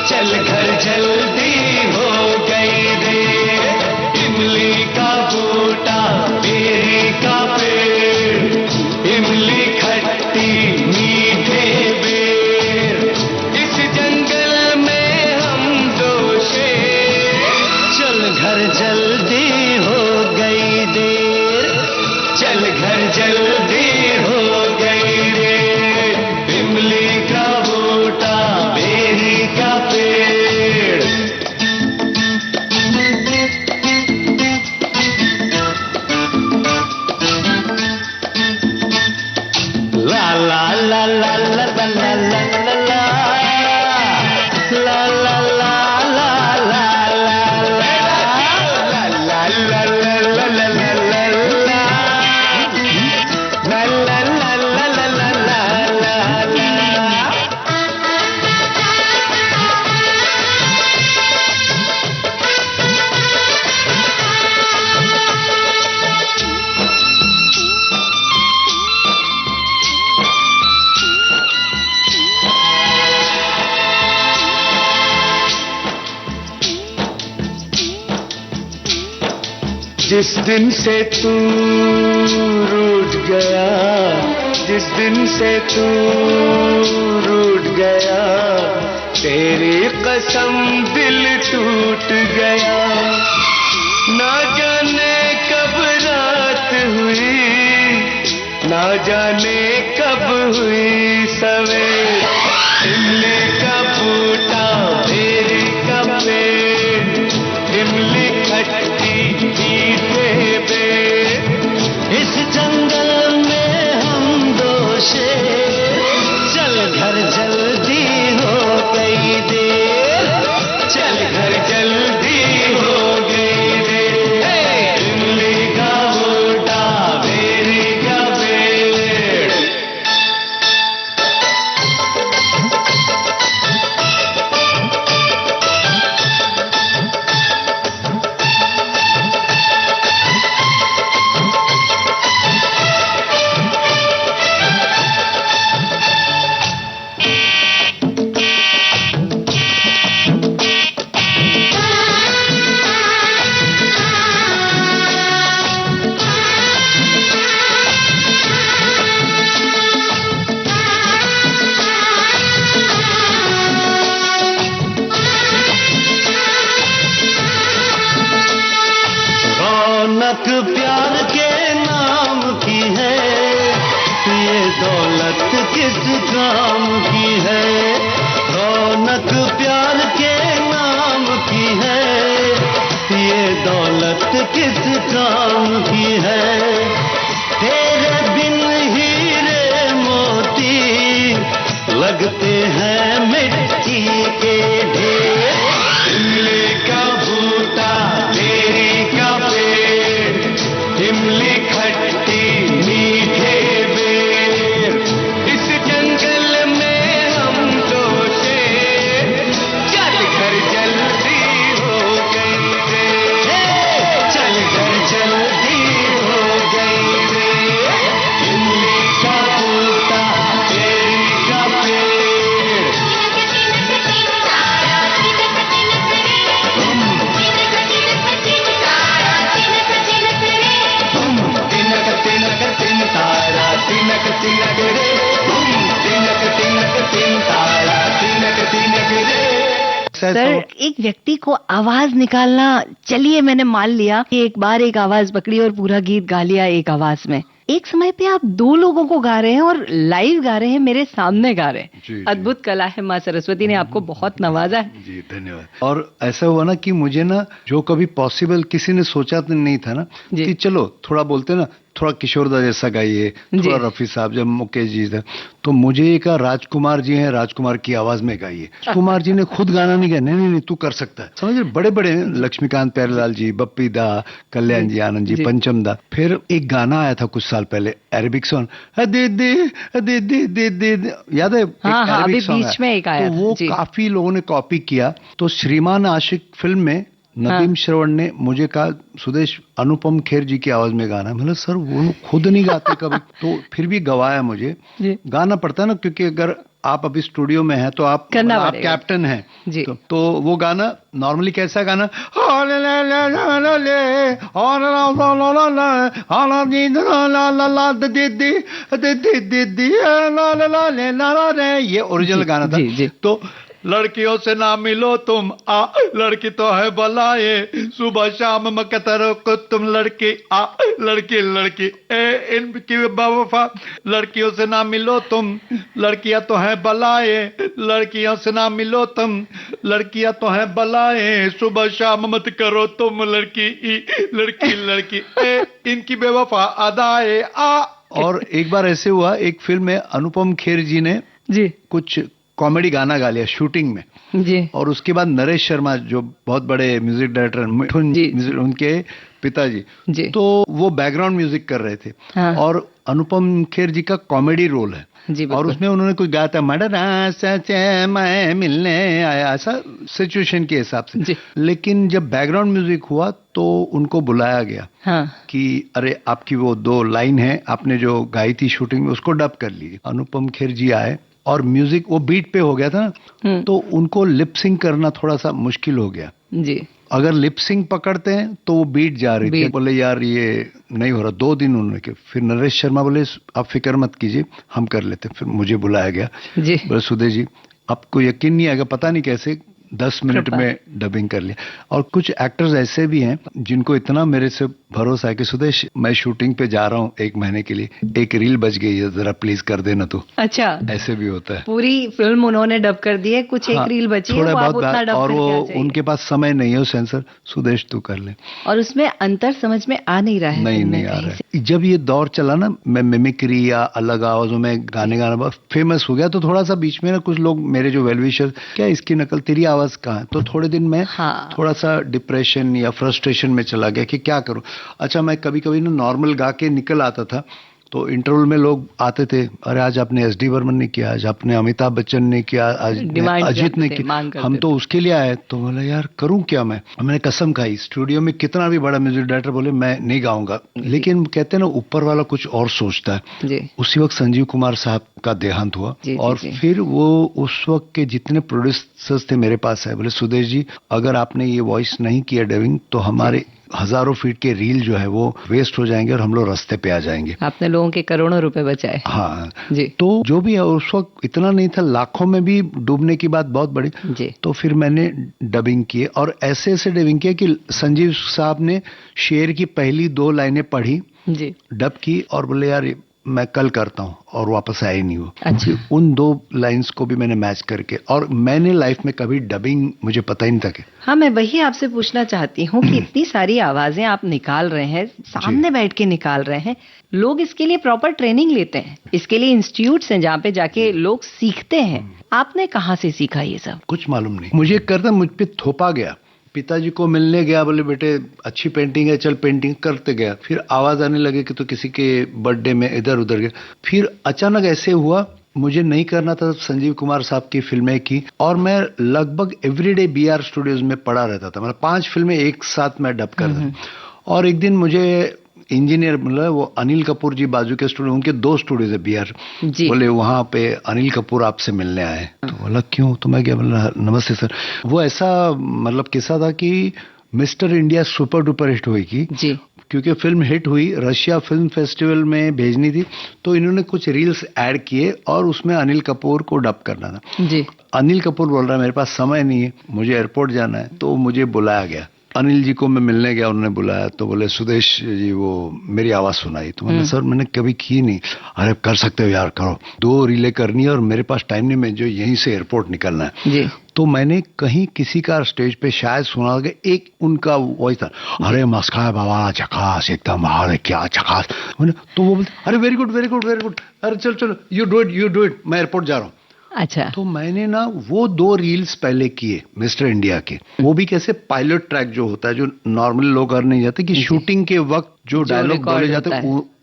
S2: चल घर जल्दी हो गई देर। इमली का बूटा, बेरी का पेड़, इमली खट्टी मीठे बेर, इस जंगल में हम दो शेर, चल घर जल्दी हो गई देर, चल घर जल्दी हो गई देर। इमली का बूटा, बेरी का पेड़। ला ला ला ला ला ला ला ला ला ला ला ला ला जिस दिन से तू रूठ गया, जिस दिन से तू रूठ गया, तेरी कसम दिल टूट गया। ना जाने कब रात हुई, ना जाने कब हुई सवेर, इमली का बूटा, बेरी का पेड़, इमली खट्टी मीठे बेर, इस जंगल में हम दो शेर, चल घर जल्दी हो गई देर, चल घर जल्दी हो गई देर। इमली का बूटा, बेरी का पेड़। रौनक प्यार के नाम की है, ये दौलत किस काम की है। रौनक प्यार के नाम की है, ये दौलत किस काम की है। तेरे बिन हीरे मोती लगते हैं मिट्टी के ढेर। इमली का बूटा, बेरी का पेड़, इमली खट्टी मीठे बेर, इस
S3: सर एक व्यक्ति को आवाज निकालना, चलिए मैंने मान लिया कि एक बार एक आवाज पकड़ी और पूरा गीत गा लिया एक आवाज में, एक समय पे आप दो लोगों को गा रहे हैं और लाइव गा रहे हैं, मेरे सामने गा रहे हैं।
S4: जी,
S3: अद्भुत कला है, माँ सरस्वती ने आपको बहुत नवाजा है।
S4: जी धन्यवाद। और ऐसा हुआ ना कि मुझे ना जो कभी पॉसिबल किसी ने सोचा तो नहीं था ना कि चलो थोड़ा बोलते ना, थोड़ा किशोरदा जैसा गाइए, थोड़ा रफी साहब, जब मुकेश जी थे तो मुझे ये कहा राजकुमार जी हैं, राजकुमार की आवाज में गाइए। कुमार जी ने खुद गाना नहीं गाया, नहीं तू कर सकता है, समझ, बड़े बड़े लक्ष्मीकांत प्यारेलाल जी, बप्पी दा, कल्याण जी, आनंद जी, पंचम दा। फिर एक गाना आया था कुछ साल पहले, अरेबिक सॉन्ग, याद है?
S3: हाँ, अभी बीच में एक आया,
S4: तो वो काफी लोगों ने कॉपी किया। तो श्रीमान आशिक फिल्म में नदीम श्रवण ने मुझे कहा सुदेश अनुपम खेर जी की आवाज में गाना। मतलब सर वो खुद नहीं गाते कभी, तो फिर भी गवाया मुझे, गाना पड़ता है ना, क्योंकि अगर आप अभी स्टूडियो में हैं तो आप कैप्टन हैं। तो वो गाना नॉर्मली कैसा गाना, ये ओरिजिनल गाना था। तो लड़कियों से ना मिलो तुम, आ लड़की तो है बलाए, सुबह शाम मकतरों को तुम लड़की, आ लड़की लड़की ए इनकी बेवफा, लड़कियों से ना मिलो तुम, लड़कियां तो है बलाए, लड़कियों से ना मिलो तुम, लड़कियां तो है बलाए, सुबह शाम मत करो तुम लड़की लड़की लड़की ए इनकी बेवफा अदाए आ। और एक बार ऐसे हुआ, एक फिल्म में अनुपम खेर जी ने कुछ कॉमेडी गाना गा लिया शूटिंग में जी। और उसके बाद नरेश शर्मा जो बहुत बड़े म्यूजिक डायरेक्टर मिठुन जी, उनके पिताजी जी, तो वो बैकग्राउंड म्यूजिक कर रहे थे। हाँ। और अनुपम खेर जी का कॉमेडी रोल है जी, और उसमें उन्होंने कुछ गाया था, मैं मिलने आया, ऐसा सिचुएशन के हिसाब से। लेकिन जब बैकग्राउंड म्यूजिक हुआ तो उनको बुलाया गया। हाँ। कि अरे आपकी वो 2 लाइन है आपने जो गाई थी शूटिंग में, उसको डब कर लीजिए। अनुपम खेर जी आए और म्यूजिक वो बीट पे हो गया था ना, तो उनको लिप सिंक करना थोड़ा सा मुश्किल हो गया जी। अगर लिप सिंक पकड़ते हैं तो वो बीट जा रही थी, बोले यार ये नहीं हो रहा। 2 दिन उन्होंने किया, फिर नरेश शर्मा बोले आप फिक्र मत कीजिए हम कर लेते। फिर मुझे बुलाया गया जी, बोले सुदेश जी आपको यकीन नहीं आएगा, पता नहीं कैसे 10 मिनट में डबिंग कर लिया। और कुछ एक्टर्स ऐसे भी हैं जिनको इतना मेरे से भरोसा है कि सुदेश मैं शूटिंग पे जा रहा हूँ 1 महीने के लिए, एक रील बच गई है जरा प्लीज कर देना। तो अच्छा ऐसे भी होता है। पूरी फिल्म उन्होंने डब कर दी है, कुछ एक रील बची है, वो आप उतना डब, और वो उनके पास समय नहीं है, वो सेंसर सुदेश तू कर ले। और उसमें अंतर समझ में आ नहीं रहा है, नहीं आ रहा है। जब ये दौर चला ना, मैं मिमिक्री या अलग आवाजों में गाने गाना फेमस हो गया, तो थोड़ा सा बीच में ना कुछ लोग मेरे जो वेलविशर, क्या इसकी नकल तेरी आवाज कहाँ है, तो थोड़े दिन में थोड़ा सा डिप्रेशन या फ्रस्ट्रेशन में चला गया कि क्या करूं। अच्छा मैं कभी कभी ना नॉर्मल गा के निकल आता था, तो इंटरवल में लोग आते थे, अरे आज आपने एस डी वर्मन ने किया, आज आपने अमिताभ बच्चन ने किया, आज अजीत ने किया, हम तो उसके लिए आए। तो बोला यार करूं क्या मैं, मैंने कसम खाई, स्टूडियो में कितना भी बड़ा म्यूजिक डायरेक्टर बोले मैं नहीं गाऊंगा, लेकिन कहते हैं ना ऊपर वाला कुछ और सोचता है। उसी वक्त संजीव कुमार साहब का देहांत हुआ, और फिर वो उस वक्त के जितने प्रोड्यूसर्स थे मेरे पास आए, बोले सुदेश जी अगर आपने ये वॉइस नहीं किया डबिंग तो हमारे हजारों फीट के रील जो है वो वेस्ट हो जाएंगे और हम लोग रास्ते पे आ जाएंगे। आपने लोगों के करोड़ों रुपए बचाए। हाँ जी। तो जो भी है उस वक्त इतना नहीं था, लाखों में भी डूबने की बात बहुत बड़ी जी। तो फिर मैंने डबिंग किए, और ऐसे ऐसे डबिंग किया कि संजीव साहब ने शेर की पहली 2 लाइनें पढ़ी जी, डब की, और बोले यार मैं कल करता हूँ, और वापस आया ही नहीं वो। अच्छा। उन 2 लाइंस को भी मैंने मैच करके, और मैंने लाइफ में कभी डबिंग मुझे पता ही नहीं था कि। हाँ मैं वही आपसे पूछना चाहती हूँ कि इतनी सारी आवाजें आप निकाल रहे हैं, सामने बैठ के निकाल रहे हैं, लोग इसके लिए प्रॉपर ट्रेनिंग लेते हैं, इसके लिए इंस्टीट्यूट्स हैं जहाँ पे जाके लोग सीखते हैं, आपने कहाँ से सीखा ये सब? कुछ मालूम नहीं, मुझे करता मुझ पे थोपा गया। पिताजी को मिलने गया, बोले बेटे अच्छी पेंटिंग है चल पेंटिंग करते गया। फिर आवाज आने लगे कि तो किसी के बर्थडे में इधर उधर गया। फिर अचानक ऐसे हुआ, मुझे नहीं करना था संजीव कुमार साहब की फिल्में की, और मैं लगभग एवरीडे BR स्टूडियोज में पड़ा रहता था, मतलब 5 फिल्में एक साथ मैं डब कर रहा। और एक दिन मुझे इंजीनियर मतलब वो अनिल कपूर जी बाजू के स्टूडियो, उनके 2 स्टूडियोज है BR, बोले वहां पे अनिल कपूर आपसे मिलने आए। तो बोला क्यों? तो मैं क्या बोला नमस्ते सर। वो ऐसा मतलब किस्सा था कि mister India super duper hit हुई की, क्योंकि फिल्म हिट हुई, रशिया फिल्म फेस्टिवल में भेजनी थी, तो इन्होंने कुछ रील्स ऐड किए और उसमें अनिल कपूर को डब करना था।
S3: जी।
S4: अनिल कपूर बोल रहा है मेरे पास समय नहीं है, मुझे एयरपोर्ट जाना है, तो मुझे बुलाया गया। अनिल जी को मैं मिलने गया, उन्होंने बुलाया तो बोले सुदेश जी वो मेरी आवाज सुनाई। तो मैंने सर मैंने कभी की नहीं। अरे कर सकते हो यार, करो, 2 रीले करनी है और मेरे पास टाइम नहीं, मैं जो यहीं से एयरपोर्ट निकलना है।
S3: जी।
S4: तो मैंने कहीं किसी का स्टेज पे शायद सुना कि एक उनका वॉइस था, अरे मस्का बाबा झकास एकदम, अरे क्या झकास। मैंने तो वो बोलते अरे very good very good very good, अरे चलो चलो यू डू इट, मैं एयरपोर्ट जा रहा हूँ।
S3: अच्छा।
S4: तो मैंने ना वो 2 रील्स पहले किए मिस्टर इंडिया के, वो भी कैसे पायलट ट्रैक जो होता है, जो नॉर्मल लोग कर नहीं जाते कि शूटिंग के वक्त जो डायलॉग बोले जाते हैं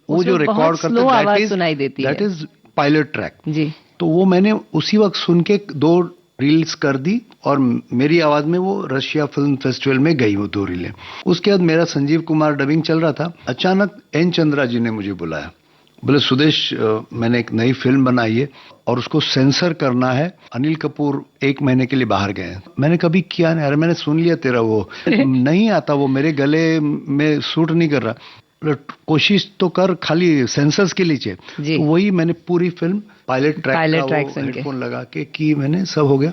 S4: वो जो रिकॉर्ड करते हैं दैट इज पायलट ट्रैक।
S3: जी।
S4: तो वो मैंने उसी वक्त सुन के 2 रील्स कर दी और मेरी आवाज में वो रशिया फिल्म फेस्टिवल में गई वो 2 रीलें। उसके बाद मेरा संजीव कुमार डबिंग चल रहा था, अचानक एन चंद्रा जी ने मुझे बुलाया, बोले सुदेश मैंने एक नई फिल्म बनाई है और उसको सेंसर करना है, अनिल कपूर 1 महीने के लिए बाहर गए हैं। मैंने कभी किया नहीं, अरे मैंने सुन लिया तेरा वो नहीं आता, वो मेरे गले में सूट नहीं कर रहा, कोशिश तो कर, खाली सेंसर्स के लिए चाहिए। तो वही मैंने पूरी फिल्म पायलट ट्रैक का हेडफोन लगा के की मैंने, सब हो गया।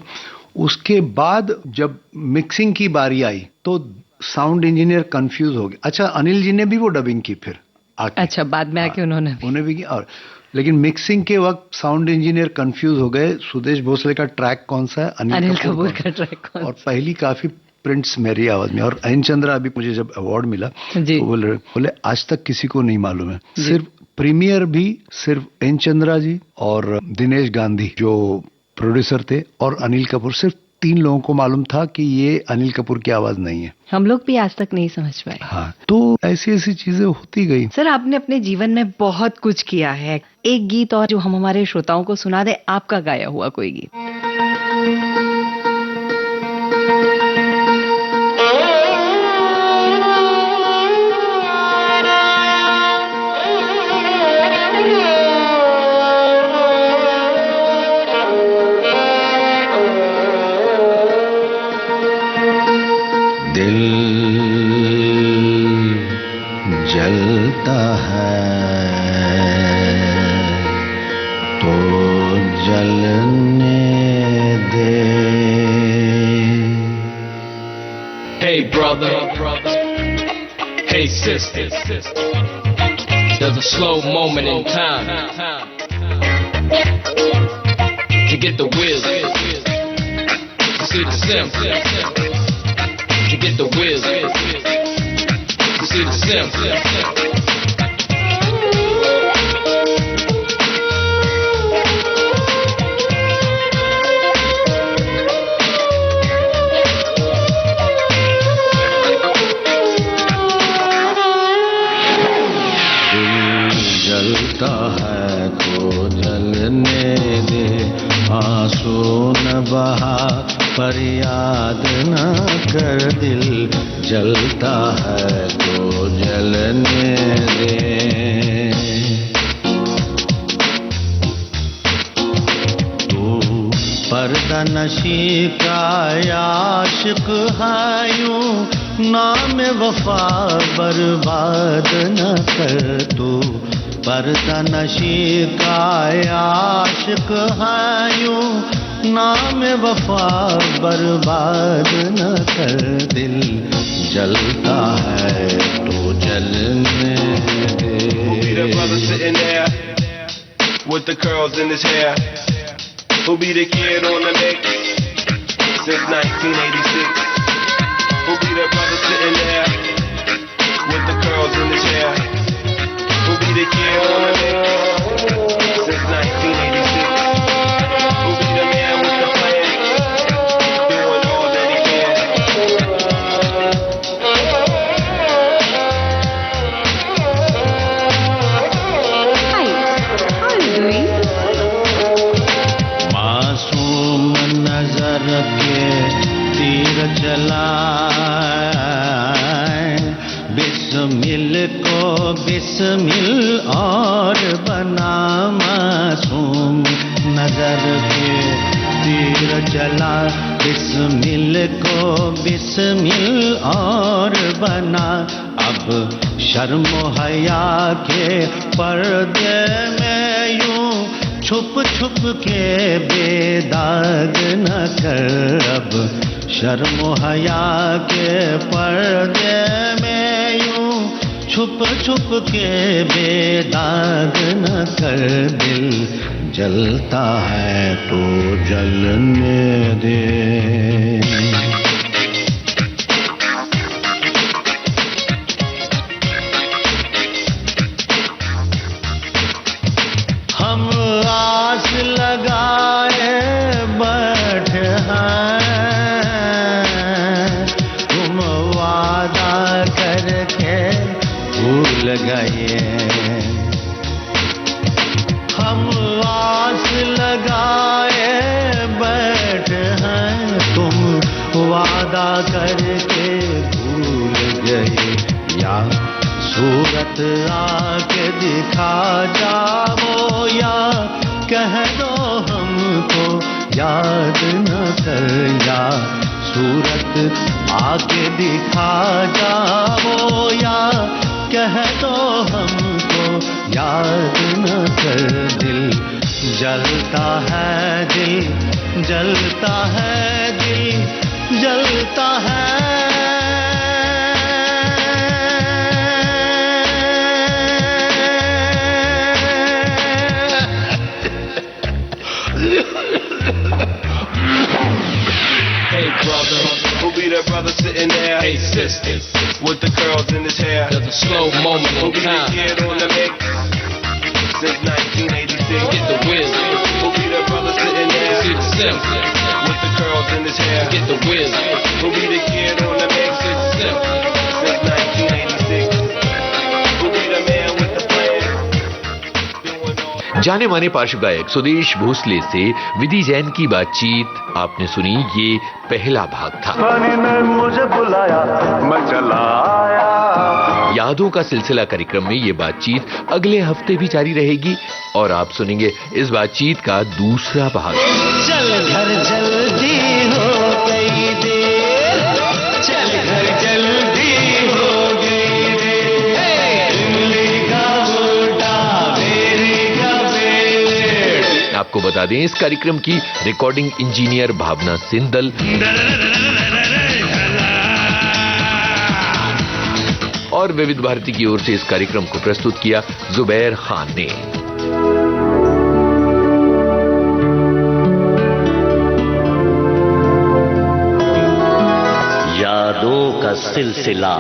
S4: उसके बाद जब मिक्सिंग की बारी आई तो साउंड इंजीनियर कंफ्यूज हो गया। अच्छा अनिल जी ने भी वो डबिंग की फिर आके।
S3: अच्छा बाद में आके उन्होंने
S4: भी किया। और लेकिन मिक्सिंग के वक्त साउंड इंजीनियर कंफ्यूज हो गए, सुदेश भोसले का ट्रैक कौन सा है, अनिल कपूर का ट्रैक कौन। और पहली काफी प्रिंट्स मेरी आवाज में। और एन चंद्रा अभी मुझे जब अवार्ड मिला तो बोले आज तक किसी को नहीं मालूम है, सिर्फ प्रीमियर भी सिर्फ एन चंद्रा जी और दिनेश गांधी जो प्रोड्यूसर थे और अनिल कपूर, सिर्फ 3 लोगों को मालूम था कि ये अनिल कपूर की आवाज नहीं है।
S3: हम लोग भी आज तक नहीं समझ पाए।
S4: हाँ, तो ऐसी ऐसी चीजें होती गई।
S3: सर आपने अपने जीवन में बहुत कुछ किया है, एक गीत और जो हम हमारे श्रोताओं को सुना दे, आपका गाया हुआ कोई गीत।
S2: जलता है तो जलने दे।
S7: Hey brother, hey sister, there's a slow moment in time to get the wisdom, to see the simple, to get the wisdom, to see the simple.
S2: जलता है तो जलने दे, आंसू न बहा पर याद न कर, दिल जलता है तो जलने दे। तू पर्दा नशी का आशिक है, यूं नाम वफा बर्बाद न कर। तू पर्दा नशी का आशिक है, यूं नाम वफा बर्बाद न कर, दिल जलता है तो जलने दे।
S8: Who'll be the brother sitting there with the curls in his hair? Who'll be the kid on the mix since 1986? Who'll be the brother sitting there with the curls in his hair? Who'll be the kid on the mix since 1986? Who'll be the man with the plan, doing all that he can?
S3: Hi, how are you doing?
S2: मासूम नजर के तीर चलाए, बिस्मिल को बिस्मिल और बना। मासूम नजर के तीर चला, बिस्मिल को बिस्मिल और बना। अब शर्म हया के पर्दे में यूं छुप छुप के बेदाग न कर। अब शर्म हया के पर्दे में यूं छुप छुप के बेदाग न कर। दिल जलता है तो जलने दे। हम आस लगाए बैठे हैं, तुम वादा करके भूल गए। हम आस लगाए बैठे हैं, तुम वादा करके भूल गए। या सूरत आके दिखा जाओ, या कह दो हमको याद न कर। या सूरत आके दिखा जाओ, या कह दो हमको याद न कर। दिल जलता है, दिल जलता है, दिल जलता है।
S8: Hey brother, who be that brother sitting there?
S7: Hey sisters,
S8: With the curls in his hair.
S7: there's a slow moment
S8: Who
S7: in
S8: be the
S7: time.
S8: kid on the mix? Since 1986.
S7: Get the wisdom,
S8: Who be that brother sitting there?
S7: see the simple.
S8: With the curls in his hair.
S7: Get the wisdom,
S8: Who be the kid on the mix?
S7: see the simple.
S8: Since 1986. Who be the man with the plan? Doing all
S1: जाने माने पार्श्व गायक सुदेश भोसले से विधि जैन की बातचीत आपने सुनी। ये पहला भाग था।
S5: पानी ने मुझे बुलाया, मैं चला आया।
S1: यादों का सिलसिला कार्यक्रम में ये बातचीत अगले हफ्ते भी जारी रहेगी और आप सुनेंगे इस बातचीत का दूसरा भाग।
S2: चल घर जल्दी हो गई देर, चल घर जल्दी हो गई देर। इमली का बूटा मेरी का पेड़।
S1: आपको बता दें इस कार्यक्रम की रिकॉर्डिंग इंजीनियर भावना सिंदल और विविध भारती की ओर से इस कार्यक्रम को प्रस्तुत किया जुबैर खान ने।
S2: यादों का सिलसिला